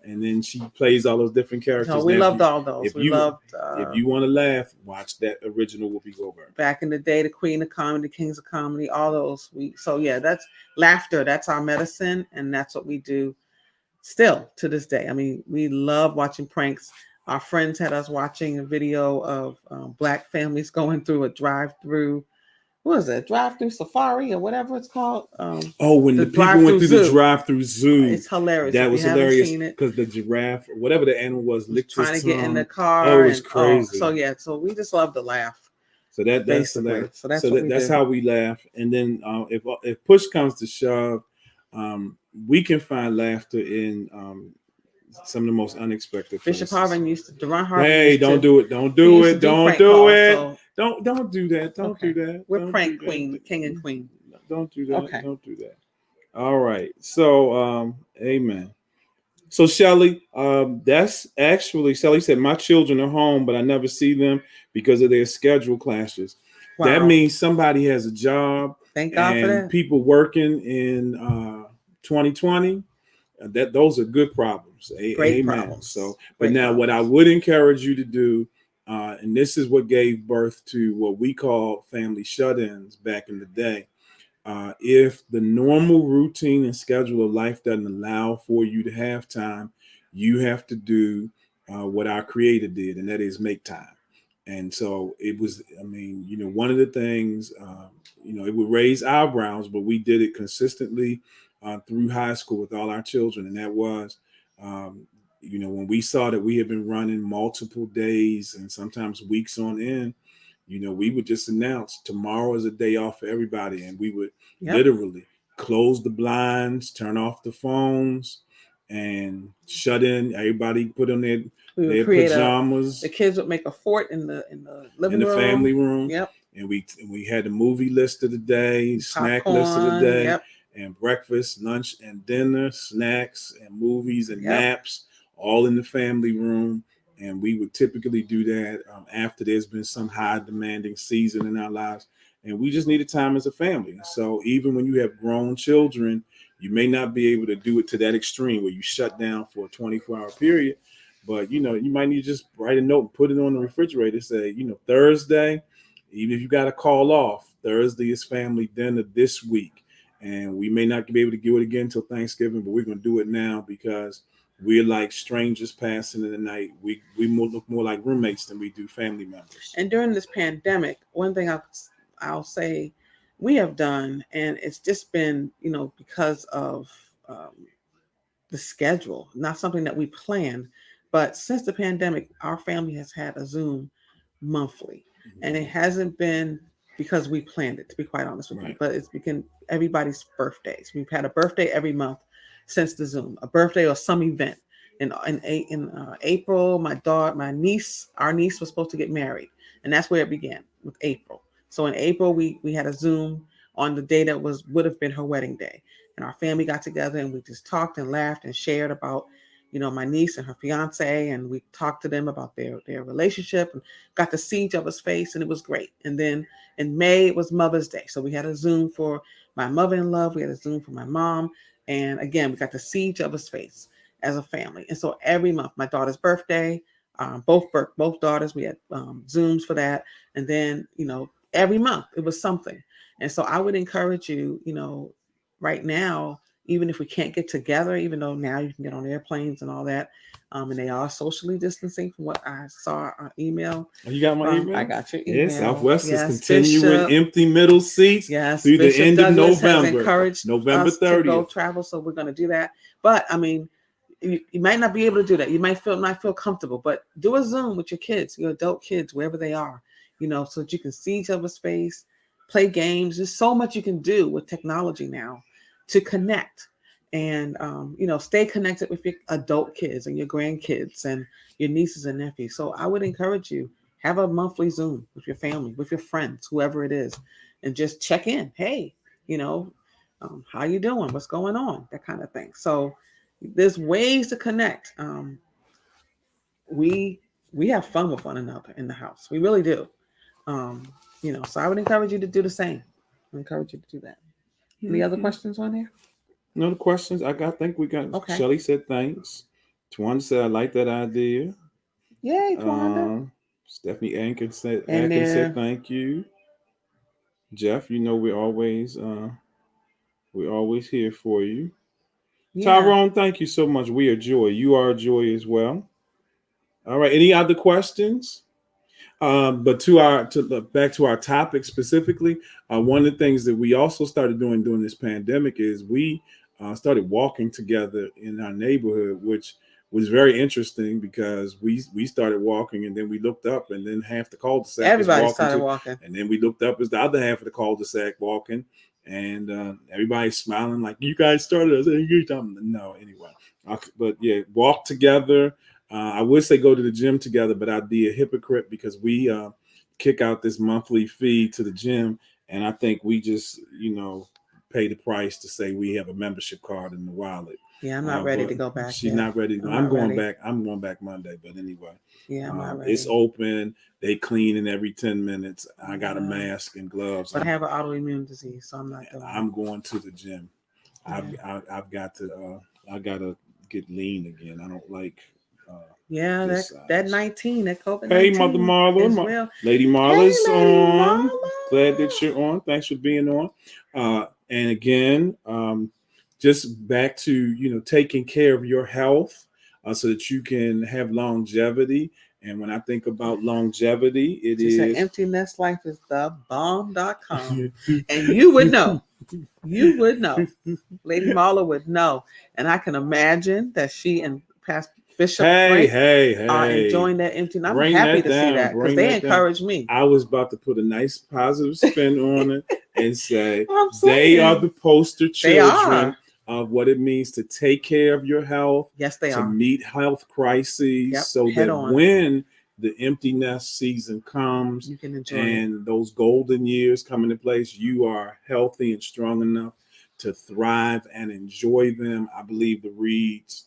And then she plays all those different characters. No, we loved all those. If you want to laugh, watch that original Whoopi Goldberg. Back in the day, the Queen of Comedy, Kings of Comedy, all those. That's laughter. That's our medicine, and that's what we do still to this day. I mean, we love watching pranks. Our friends had us watching a video of Black families going through a drive-through. What is it? Drive-through safari or whatever it's called. When the people went through the drive-through zoo. It's hilarious. That was hilarious because the giraffe, whatever the animal was, licked trying his to get tongue. in the car. Oh, it was crazy. So we just love to laugh. So that's hilarious. So that's how we laugh. And then if push comes to shove, we can find laughter in some of the most unexpected Bishop places. Harvin Durant Harvin. Hey, don't do it. Don't do it. Don't do it. Don't do that. Don't do that. We're prank queen, king and queen. Don't do that. Okay. Don't do that. All right. So, amen. So Shelly, that's actually, Shelly said, my children are home, but I never see them because of their schedule clashes. That Wow. means somebody has a job Thank God for and that. people working in 2020. That those are good problems. Great Amen. problems. So, but Great now what I problems. would encourage you to do, and this is what gave birth to what we call family shut-ins back in the day. If the normal routine and schedule of life doesn't allow for you to have time, you have to do what our Creator did, and that is make time. And so it was, I mean, one of the things, it would raise eyebrows, but we did it consistently through high school with all our children. And that was, um, when we saw that we had been running multiple days and sometimes weeks on end, we would just announce tomorrow is a day off for everybody. And we would Yep. literally close the blinds, turn off the phones, and shut in. Everybody put on We would their create a. The pajamas kids would make a fort in the in living the room. family room, Yep. and we had the movie list of the day, snack list of the Popcorn. day, Yep. and breakfast, lunch, and dinner, snacks and movies and Yep. naps, all in the family room. And we would typically do that after there's been some high demanding season in our lives, and we just needed time as a family. So even when you have grown children, you may not be able to do it to that extreme where you shut down for a 24-hour period, but you might need to just write a note and put it on the refrigerator. Say, Thursday, even if you got to call off, Thursday is family dinner this week. And we may not be able to do it again until Thanksgiving, but we're going to do it now because we're like strangers passing in the night. We look more like roommates than we do family members. And during this pandemic, one thing I'll say we have done, and it's just been because of the schedule, not something that we planned. But since the pandemic, our family has had a Zoom monthly, and it hasn't been because we planned it, to be quite honest with you, Right. but it's become everybody's birthdays. We've had a birthday every month since the Zoom, a birthday or some event. In April, our niece was supposed to get married, and that's where it began with April. So in April, we had a Zoom on the day that would have been her wedding day, and our family got together and we just talked and laughed and shared about my niece and her fiance, and we talked to them about their relationship and got to see each other's face, and it was great. And then in May it was Mother's Day, so we had a Zoom for my mother-in-law, we had a Zoom for my mom, and again we got to see each other's face as a family. And so every month, my daughter's birthday, both daughters, we had Zooms for that, and then every month it was something. And so I would encourage you, right now, even if we can't get together, even though now you can get on airplanes and all that, and they are socially distancing from what I saw on email. Oh, you got my I email? got your Yes, email. Southwest is Yes, continuing Bishop. empty middle seats Yes, through the Bishop end of Douglas has November, encouraged November us to go 30th. travel, so we're going to do that. But I mean, you might not be able to do that. You might not feel comfortable, but do a Zoom with your kids, your adult kids, wherever they are, so that you can see each other's face, play games. There's so much you can do with technology now to connect and, stay connected with your adult kids and your grandkids and your nieces and nephews. So I would encourage you, have a monthly Zoom with your family, with your friends, whoever it is, and just check in. Hey, you know, how you doing? What's going on? That kind of thing. So there's ways to connect. We we have fun with one another in the house. We really do. Um, so I would encourage you to do the same. I encourage you to do that. Any other Mm-hmm. questions on there? No other questions. Think we got. Okay. Shelly said thanks. Twan said I like that idea. Yay, Twanda. Um, Stephanie And Atkins said there, thank you. Jeff, we're always here for you. yeah. Tyrone, thank you so much. We are joy. You are joy as well. All right. Any other questions? But back to our topic specifically, one of the things that we also started doing during this pandemic is we started walking together in our neighborhood, which was very interesting because we started walking and then we looked up and then half the cul-de-sac was Everybody walking started to, walking. and then we looked up as the other half of the cul-de-sac walking, and everybody's smiling like you guys started. I said, you no, anyway. But yeah, walk together. I would say go to the gym together, but I'd be a hypocrite because we kick out this monthly fee to the gym, and I think we just pay the price to say we have a membership card in the wallet. Yeah, I'm not ready but to go back she's yet. not ready to go. I'm not ready. I'm going back Monday. But anyway, Yeah, I'm not it's ready. open. They cleaning every 10 minutes. I got a Yeah. mask and gloves. But I have an autoimmune disease, so I'm not doing it. I'm going to the gym. Yeah. I've got to I gotta get lean again. I don't like Yeah, this that size. 19, that COVID Hey, Mother 19 is Marla, real. Lady Hey, Marla's Lady on. Mama. Glad that you're on. Thanks for being on. And again, just back to taking care of your health so that you can have longevity. And when I think about longevity, it She said, is empty nest life is the bomb.com. And you would know. You would know. Lady Marla would know. And I can imagine that she and Pastor Bishop hey, Frank hey, are hey. enjoying that empty. And I'm Bring happy that to see down. that because Bring they that down. encourage me. I was about to put a nice positive spin on it and say I'm they are saying the poster they children are. of what it means to take care of your health, Yes, they to are. meet health crises, Yep. so Head that on. when the empty nest season comes You can enjoy it. and those golden years come into place, you are healthy and strong enough to thrive and enjoy them. I believe the Reeds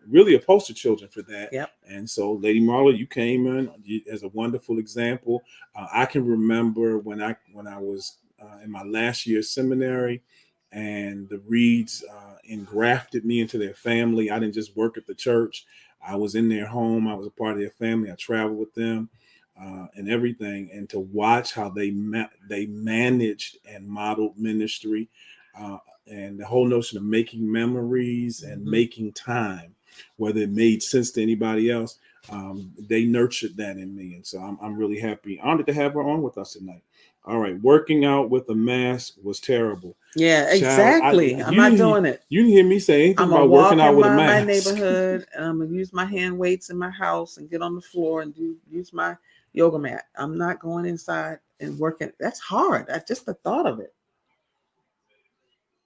really a poster children for that. Yep. And so, Lady Marla, you came in as a wonderful example. I can remember when I was in my last year of seminary, and the Reeds engrafted me into their family. I didn't just work at the church; I was in their home. I was a part of their family. I traveled with them and everything. And to watch how they managed and modeled ministry. And the whole notion of making memories and Mm-hmm. making time, whether it made sense to anybody else, they nurtured that in me. And so I'm really happy, honored to have her on with us tonight. All right, working out with a mask was terrible. Yeah, Child, exactly. I'm you not didn't doing it. you didn't hear me say anything I'm gonna about working walk out in with a my mask. neighborhood and I'm gonna use my hand weights in my house and get on the floor and use my yoga mat. I'm not going inside and working. That's hard. That's just the thought of it.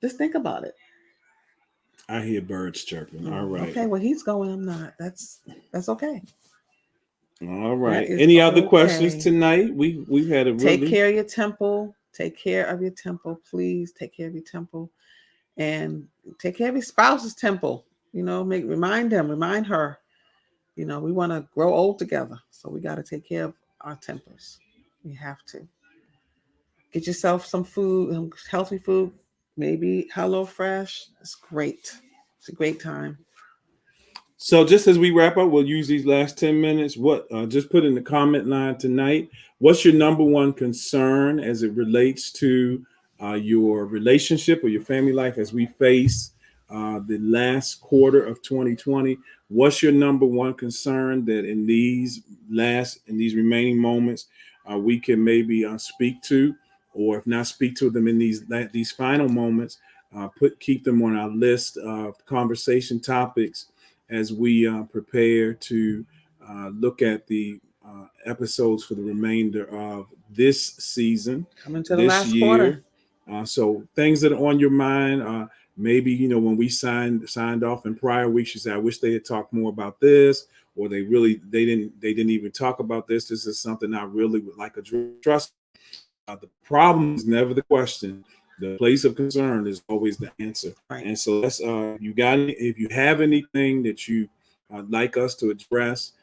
Just think about it. I hear birds chirping. All right. Okay, well he's going. I'm not. That's okay. All That right. is Any other questions okay. tonight? We've had a Take really care of your temple. Take care of your temple, please. Take care of your temple, and take care of your spouse's temple. Remind them, remind her. We want to grow old together, so we got to take care of our tempers. We have to get yourself some food, healthy food. Maybe HelloFresh. It's great. It's a great time. So just as we wrap up, we'll use these last 10 minutes. What just put in the comment line tonight. What's your number one concern as it relates to your relationship or your family life as we face the last quarter of 2020? What's your number one concern that in these remaining moments we can maybe speak to, or if not speak to them in these final moments, keep them on our list of conversation topics as we prepare to look at the episodes for the remainder of this season, Coming to the this last quarter. year. So things that are on your mind, maybe when we signed off in prior weeks, you said, "I wish they had talked more about this," or they didn't even talk about this. This is something I really would like to trust. The problem is never the question. The place of concern is always the answer. Right. And so if you have anything that you like us to address,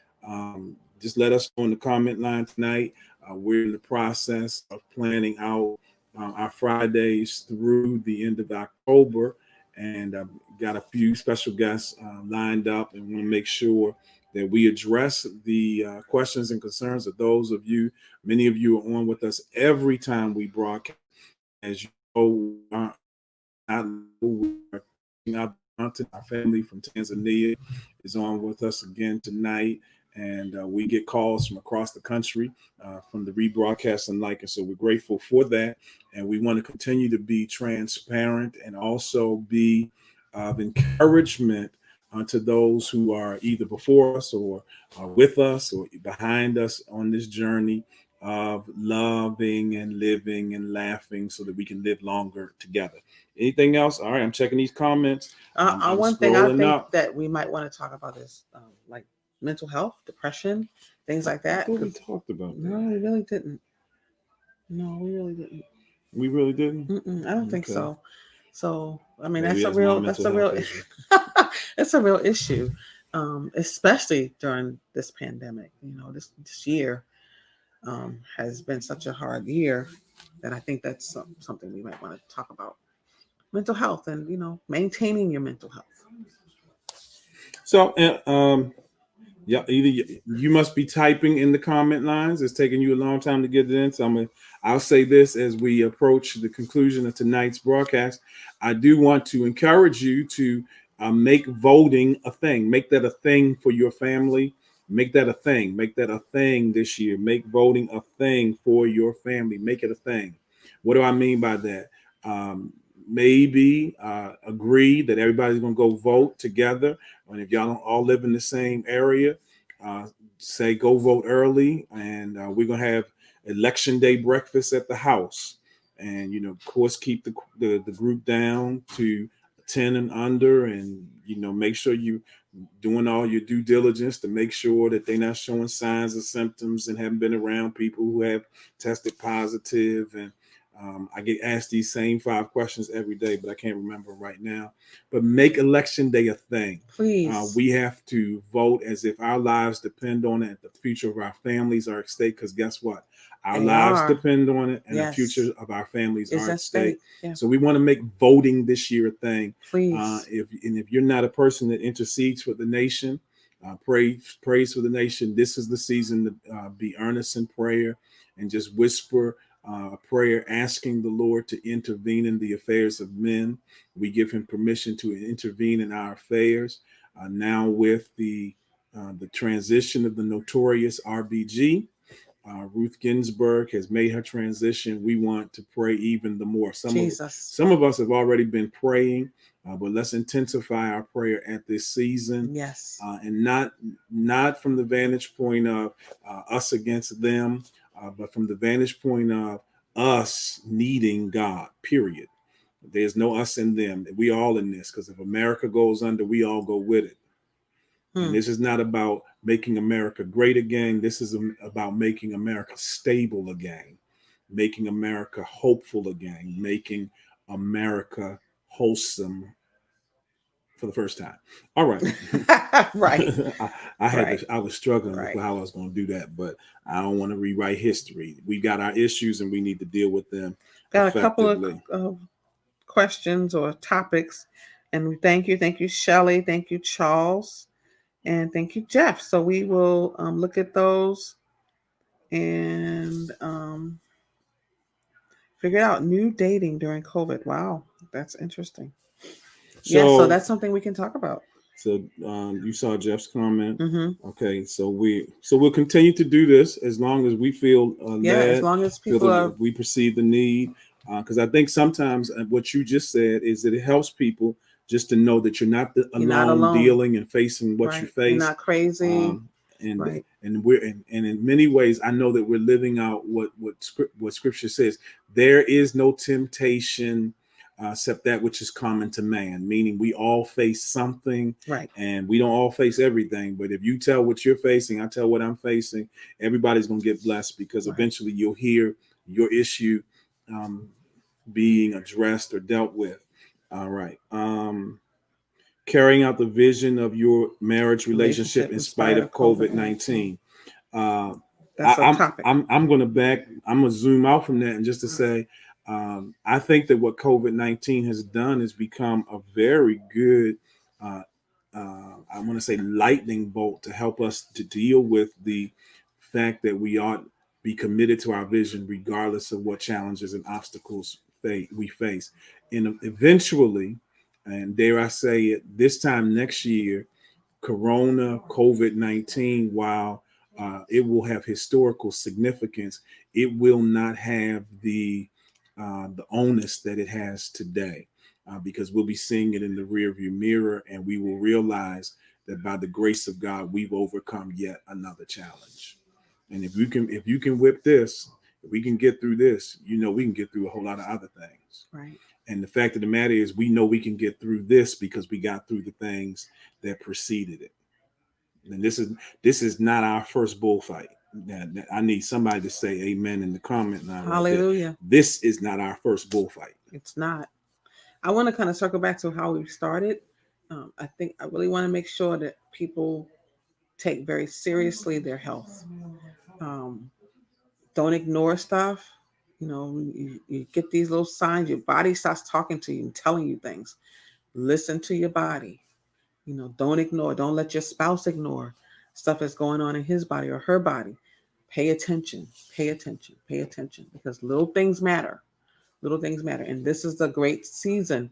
just let us know in the comment line tonight. We're in the process of planning out our Fridays through the end of October, and got a few special guests lined up, and want to make sure that we address the questions and concerns of those of you. Many of you are on with us every time we broadcast. As you know, our family from Tanzania is on with us again tonight, and we get calls from across the country from the rebroadcast and like, and so we're grateful for that, and we want to continue to be transparent and also be of encouragement to those who are either before us or with us or behind us on this journey of loving and living and laughing so that we can live longer together. Anything else? All right, I'm checking these comments. I'm One thing I scrolling think up. that we might want to talk about is like mental health, depression, things like I that. thought we talked about No, that. we really didn't. No, we really didn't. We really didn't. I don't think Okay. so. So I mean, Maybe that's a that's my real that's mental a real health issue. it's a real issue, especially during this pandemic. This year has been such a hard year that I think that's something we might want to talk about. Mental health and maintaining your mental health. So, yeah, either you must be typing in the comment lines. It's taking you a long time to get it in. So I'll say this as we approach the conclusion of tonight's broadcast. I do want to encourage you to make voting a thing. Make that a thing for your family. Make that a thing. Make that a thing this year. Make voting a thing for your family. Make it a thing. What do I mean by that? Maybe agree that everybody's going to go vote together. And if y'all don't all live in the same area, uh, say go vote early, and we're gonna have election day breakfast at the house. And of course, keep the group down to 10 and under, and make sure you doing all your due diligence to make sure that they're not showing signs of symptoms and haven't been around people who have tested positive. And I get asked these same 5 questions every day, but I can't remember right now. But make election day a thing. Please. We have to vote as if our lives depend on it. The future of our families are at stake, because guess what? Our They lives are. depend on it, and the Yes. future of our families Is are at at stake. stake. Yeah. So we want to make voting this year a thing. Please. If you're not a person that intercedes for the nation, praise for the nation. This is the season to be earnest in prayer and just whisper a prayer asking the Lord to intervene in the affairs of men. We give him permission to intervene in our affairs. Now with the transition of the notorious RBG, Ruth Ginsburg has made her transition. We want to pray even the more. Jesus. Some of us have already been praying, but let's intensify our prayer at this season, Yes. and not from the vantage point of us against them, but from the vantage point of us needing God. Period. There's no us and them. We all in this, because if America goes under, we all go with it. And this is not about making America great again. This is about making America stable again, making America hopeful again, making America wholesome for the first time. All right. Right. Right. I was struggling with Right. how I was going to do that, but I don't want to rewrite history. We got our issues and we need to deal with them Got a couple effectively. of questions or topics, and we thank you, Shelley, thank you, Charles, and thank you, Jeff. So we will look at those and figure out new dating during COVID. Wow, that's interesting. Yeah, so So that's something we can talk about. you saw Jeff's comment. Mm-hmm. Okay, we'll continue to do this as long as we feel Yeah, as led, long as feel people are. we perceive the need. Because I think sometimes what you just said is that it helps people just to know that you're not You're not alone alone, dealing and facing what you right? You're face. not crazy, Um, and right? and in many ways, I know that we're living out what Scripture says. There is no temptation except that which is common to man, meaning we all face something, Right. and we don't all face everything. But if you tell what you're facing, I tell what I'm facing, everybody's going to get blessed, because Right. eventually you'll hear your issue um, being addressed or dealt with. All right. Carrying out the vision of your marriage relationship in In spite spite of of COVID COVID 19. 19. Uh, That's a topic. I'm going to I'm going to zoom out from that, and just to say, I think that what COVID 19 has done is become a very good, uh, I want to say, lightning bolt to help us to deal with the fact that we ought be committed to our vision, regardless of what challenges and obstacles we face. And eventually, and dare I say it, this time next year, Corona, COVID 19, while it will have historical significance, it will not have the onus that it has today, because we'll be seeing it in the rearview mirror, and we will realize that by the grace of God, we've overcome yet another challenge. And if you can whip this, if we can get through this, we can get through a whole lot of other things. Right. And the fact of the matter is, we know we can get through this because we got through the things that preceded it. And this is not our first bullfight. I need somebody to say amen in the comment line right there. Hallelujah. This is not our first bullfight. It's not. I want to kind of circle back to how we started. I think I really want to make sure that people take very seriously their health. Um, don't ignore stuff. You get these little signs. Your body starts talking to you and telling you things. Listen to your body. Don't ignore. Don't let your spouse ignore stuff that's going on in his body or her body. Pay attention. Pay attention. Pay attention because little things matter. Little things matter, and this is a great season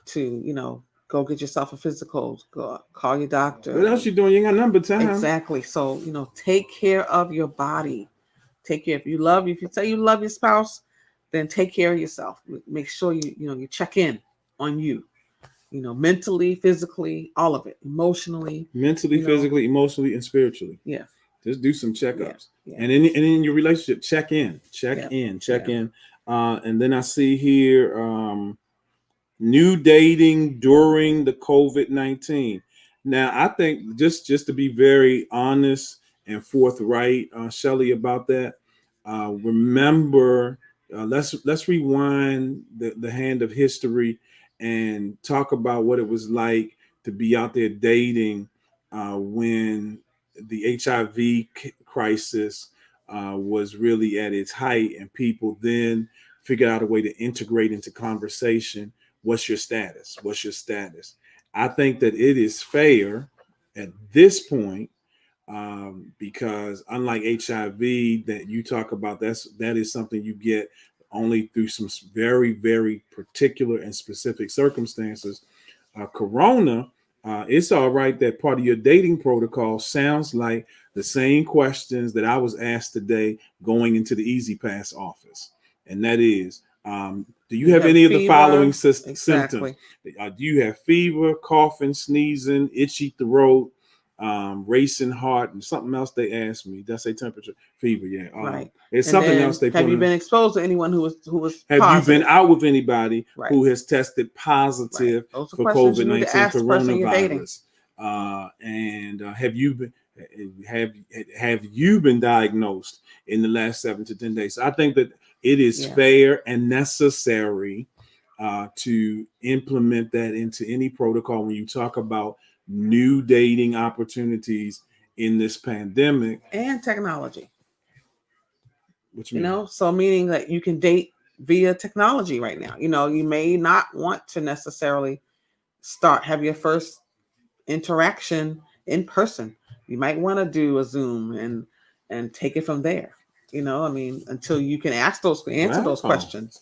to go get yourself a physical. Go call your doctor. What else you doing? You ain't got number time. Exactly. So take care of your body. Take care. If you say you love your spouse, then take care of yourself. Make sure you check in on you. Mentally, physically, all of it. Emotionally, Mentally, physically, emotionally, and spiritually. Yeah. Just do some checkups. Yeah. And in your relationship, check in. And then I see here new dating during the COVID-19. Now, I think just to be very honest and forthright, Shelly, about that. Remember, let's rewind the hand of history and talk about what it was like to be out there dating when the HIV crisis was really at its height, and people then figured out a way to integrate into conversation. What's your status? What's your status? I think that it is fair at this point, because unlike HIV that you talk about, that is something you get only through some very, very particular and specific circumstances. Corona, it's all right that part of your dating protocol sounds like the same questions that I was asked today going into the Easy Pass office. And that is, do you have any of the following symptoms? Do you have fever, coughing, sneezing, itchy throat, racing heart, and something else they asked me? Did I say temperature? Fever, yeah. Right. It's something else they put. Have you been exposed to anyone who was have positive? you been out with anybody who has tested positive for COVID-19 coronavirus? And have you been diagnosed in the last 7 to 10 days? So I think that it is fair and necessary to implement that into any protocol when you talk about new dating opportunities in this pandemic and technology. What you mean? So meaning that you can date via technology right now. You may not want to necessarily have your first interaction in person. You might want to do a Zoom and take it from there. Until you can answer those questions.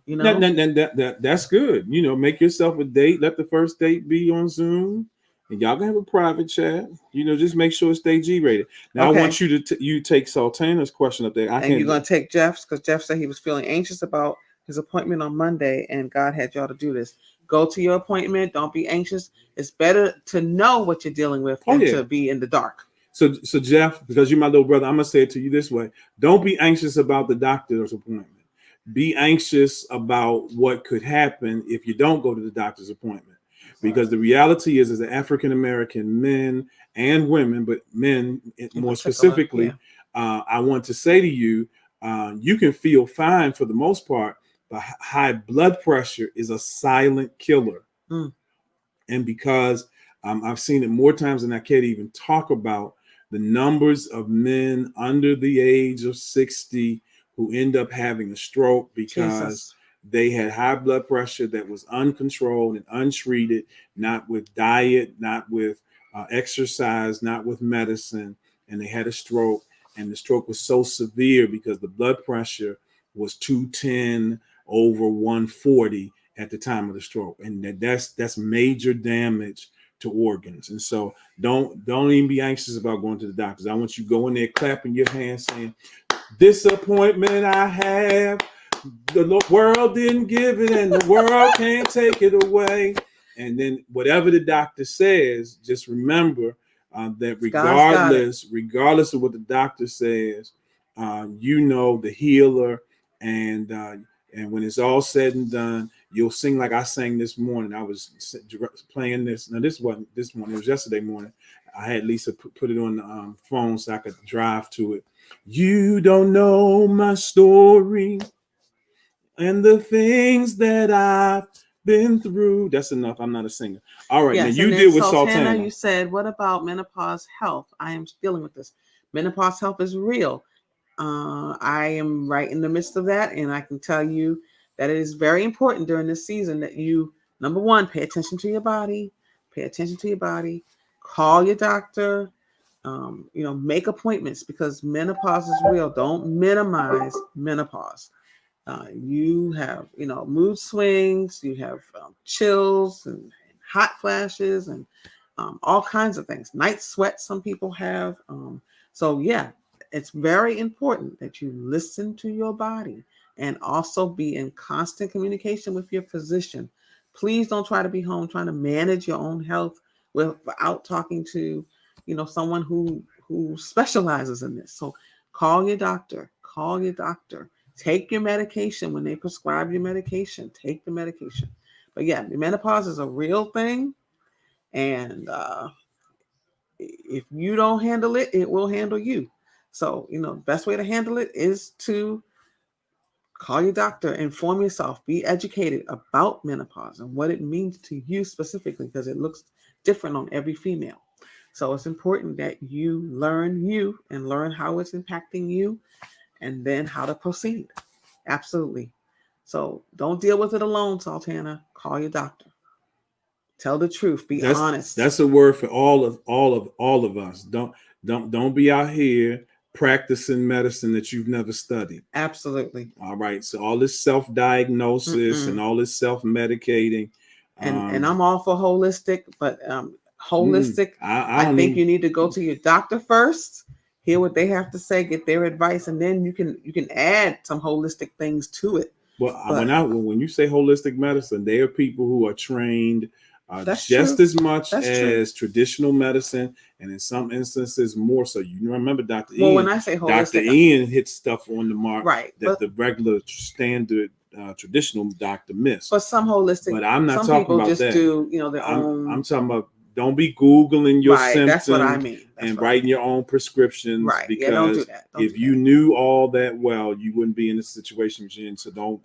That's good. Make yourself a date. Let the first date be on Zoom, and y'all can have a private chat. Just make sure it stays G-rated. Now, okay. I want you to take Sultana's question up there. You're going to take Jeff's, because Jeff said he was feeling anxious about his appointment on Monday, and God had y'all to do this. Go to your appointment. Don't be anxious. It's better to know what you're dealing with than to be in the dark. So Jeff, because you're my little brother, I'm going to say it to you this way. Don't be anxious about the doctor's appointment. Be anxious about what could happen if you don't go to the doctor's appointment. Because the reality is, as African-American men and women, but men more specifically, I want to say to you, you can feel fine for the most part, but high blood pressure is a silent killer. Mm. And because I've seen it more times than I can't even talk about, the numbers of men under the age of 60 who end up having a stroke because they had high blood pressure that was uncontrolled and untreated, not with diet, not with exercise, not with medicine, and they had a stroke. And the stroke was so severe because the blood pressure was 210 over 140 at the time of the stroke, and that's major damage to organs. And so don't even be anxious about going to the doctors. I want you to go in there clapping your hands saying, this appointment I have, the world didn't give it and the world can't take it away. And then whatever the doctor says, just remember that regardless of what the doctor says, the healer, and when it's all said and done, you'll sing like I sang this morning. I was playing this. Now, this wasn't this morning. It was yesterday morning. I had Lisa put it on the phone so I could drive to it. You don't know my story and the things that I've been through. That's enough. I'm not a singer. All right, now Yes, you and then deal with Sultana, Sultana. you said, what about menopause health? I am dealing with this. Menopause health is real. I am right in the midst of that, and I can tell you that it is very important during this season that you, number one, pay attention to your body, pay attention to your body, call your doctor, make appointments because menopause is real. Don't minimize menopause. You have, mood swings, you have chills and hot flashes and all kinds of things. Night sweats, some people have. So, yeah, it's very important that you listen to your body and also be in constant communication with your physician. Please don't try to be home trying to manage your own health without talking to, someone who specializes in this. So call your doctor. Call your doctor. Take your medication when they prescribe your medication. Take the medication. But yeah, menopause is a real thing, and if you don't handle it, it will handle you. So, the best way to handle it is to call your doctor, inform yourself, be educated about menopause and what it means to you specifically, because it looks different on every female. So it's important that you and learn how it's impacting you and then how to proceed. Absolutely. So don't deal with it alone, Sultana. Call your doctor. Tell the truth. Be honest. That's a word for all of us. Don't be out here practicing medicine that you've never studied. Absolutely. All right. So all this self-diagnosis and all this self-medicating. And I'm all for holistic, but holistic, I think you need to go to your doctor first, hear what they have to say, get their advice, and then you can add some holistic things to it. Well, when you say holistic medicine, there are people who are trained just true. as much That's as true. Traditional medicine, and in some instances more so. You remember Dr. Well, Ian? when I say holistic, Dr. Ian hits stuff on the mark right, that the regular standard traditional doctor missed. But some holistic, but I'm not some talking people about just that. do, their own. I'm talking about don't be Googling your symptoms. That's what I mean. And writing your own prescriptions. Right. Because don't do that. if you knew all that well, you wouldn't be in this situation, Jen. So don't.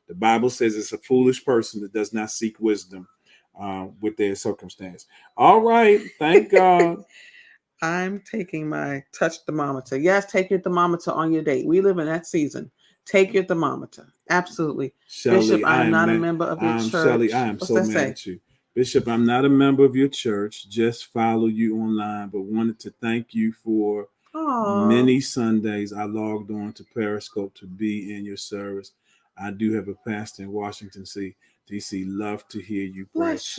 The Bible says it's a foolish person that does not seek wisdom with their circumstance. All right. Thank God. I'm taking my touch thermometer. Yes, take your thermometer on your date. We live in that season. Take your thermometer. Absolutely. Shelley, Bishop, I am not a member of your church. Shelley, I am What's so that mad say? at you. Bishop, I'm not a member of your church. Just follow you online, but wanted to thank you for many Sundays I logged on to Periscope to be in your service. I do have a pastor in Washington, D.C. Love to hear you pray. Bless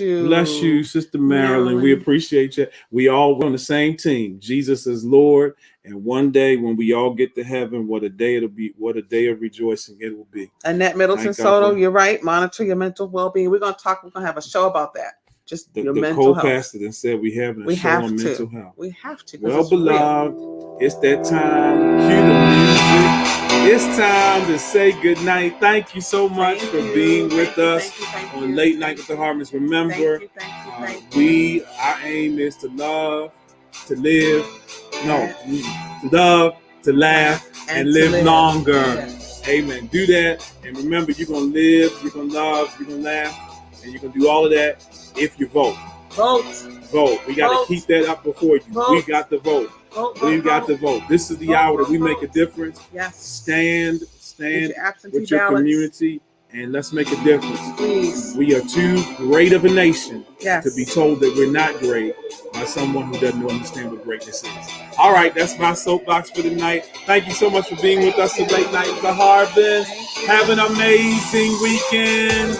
you, Sister Marilyn. We appreciate you. We're on the same team. Jesus is Lord. And one day when we all get to heaven, what a day it'll be. What a day of rejoicing it will be. Annette Middleton Soto, you're right. Monitor your mental well-being. We're going to have a show about that. Just your mental health. The co-pastor then said we having a show on mental health. We have to. Well, beloved, it's that time. Cue the music. It's time to say goodnight. Thank you so much for being with us on Late Night with the Harvins. Remember, our aim is to love, to live, to love, to laugh, and live longer. Yes. Amen. Do that. And remember, you're going to live, you're going to love, you're going to laugh, and you're going to do all of that if you vote. Vote. We got to keep that up before you. We got to vote. We've got to vote. This is the hour that we make a difference. Yes. Stand with your community, and let's make a difference. Please. We are too great of a nation to be told that we're not great by someone who doesn't understand what greatness is. All right, that's my soapbox for the night. Thank you so much for being with us at Late Night with the Harvins. Have an amazing weekend.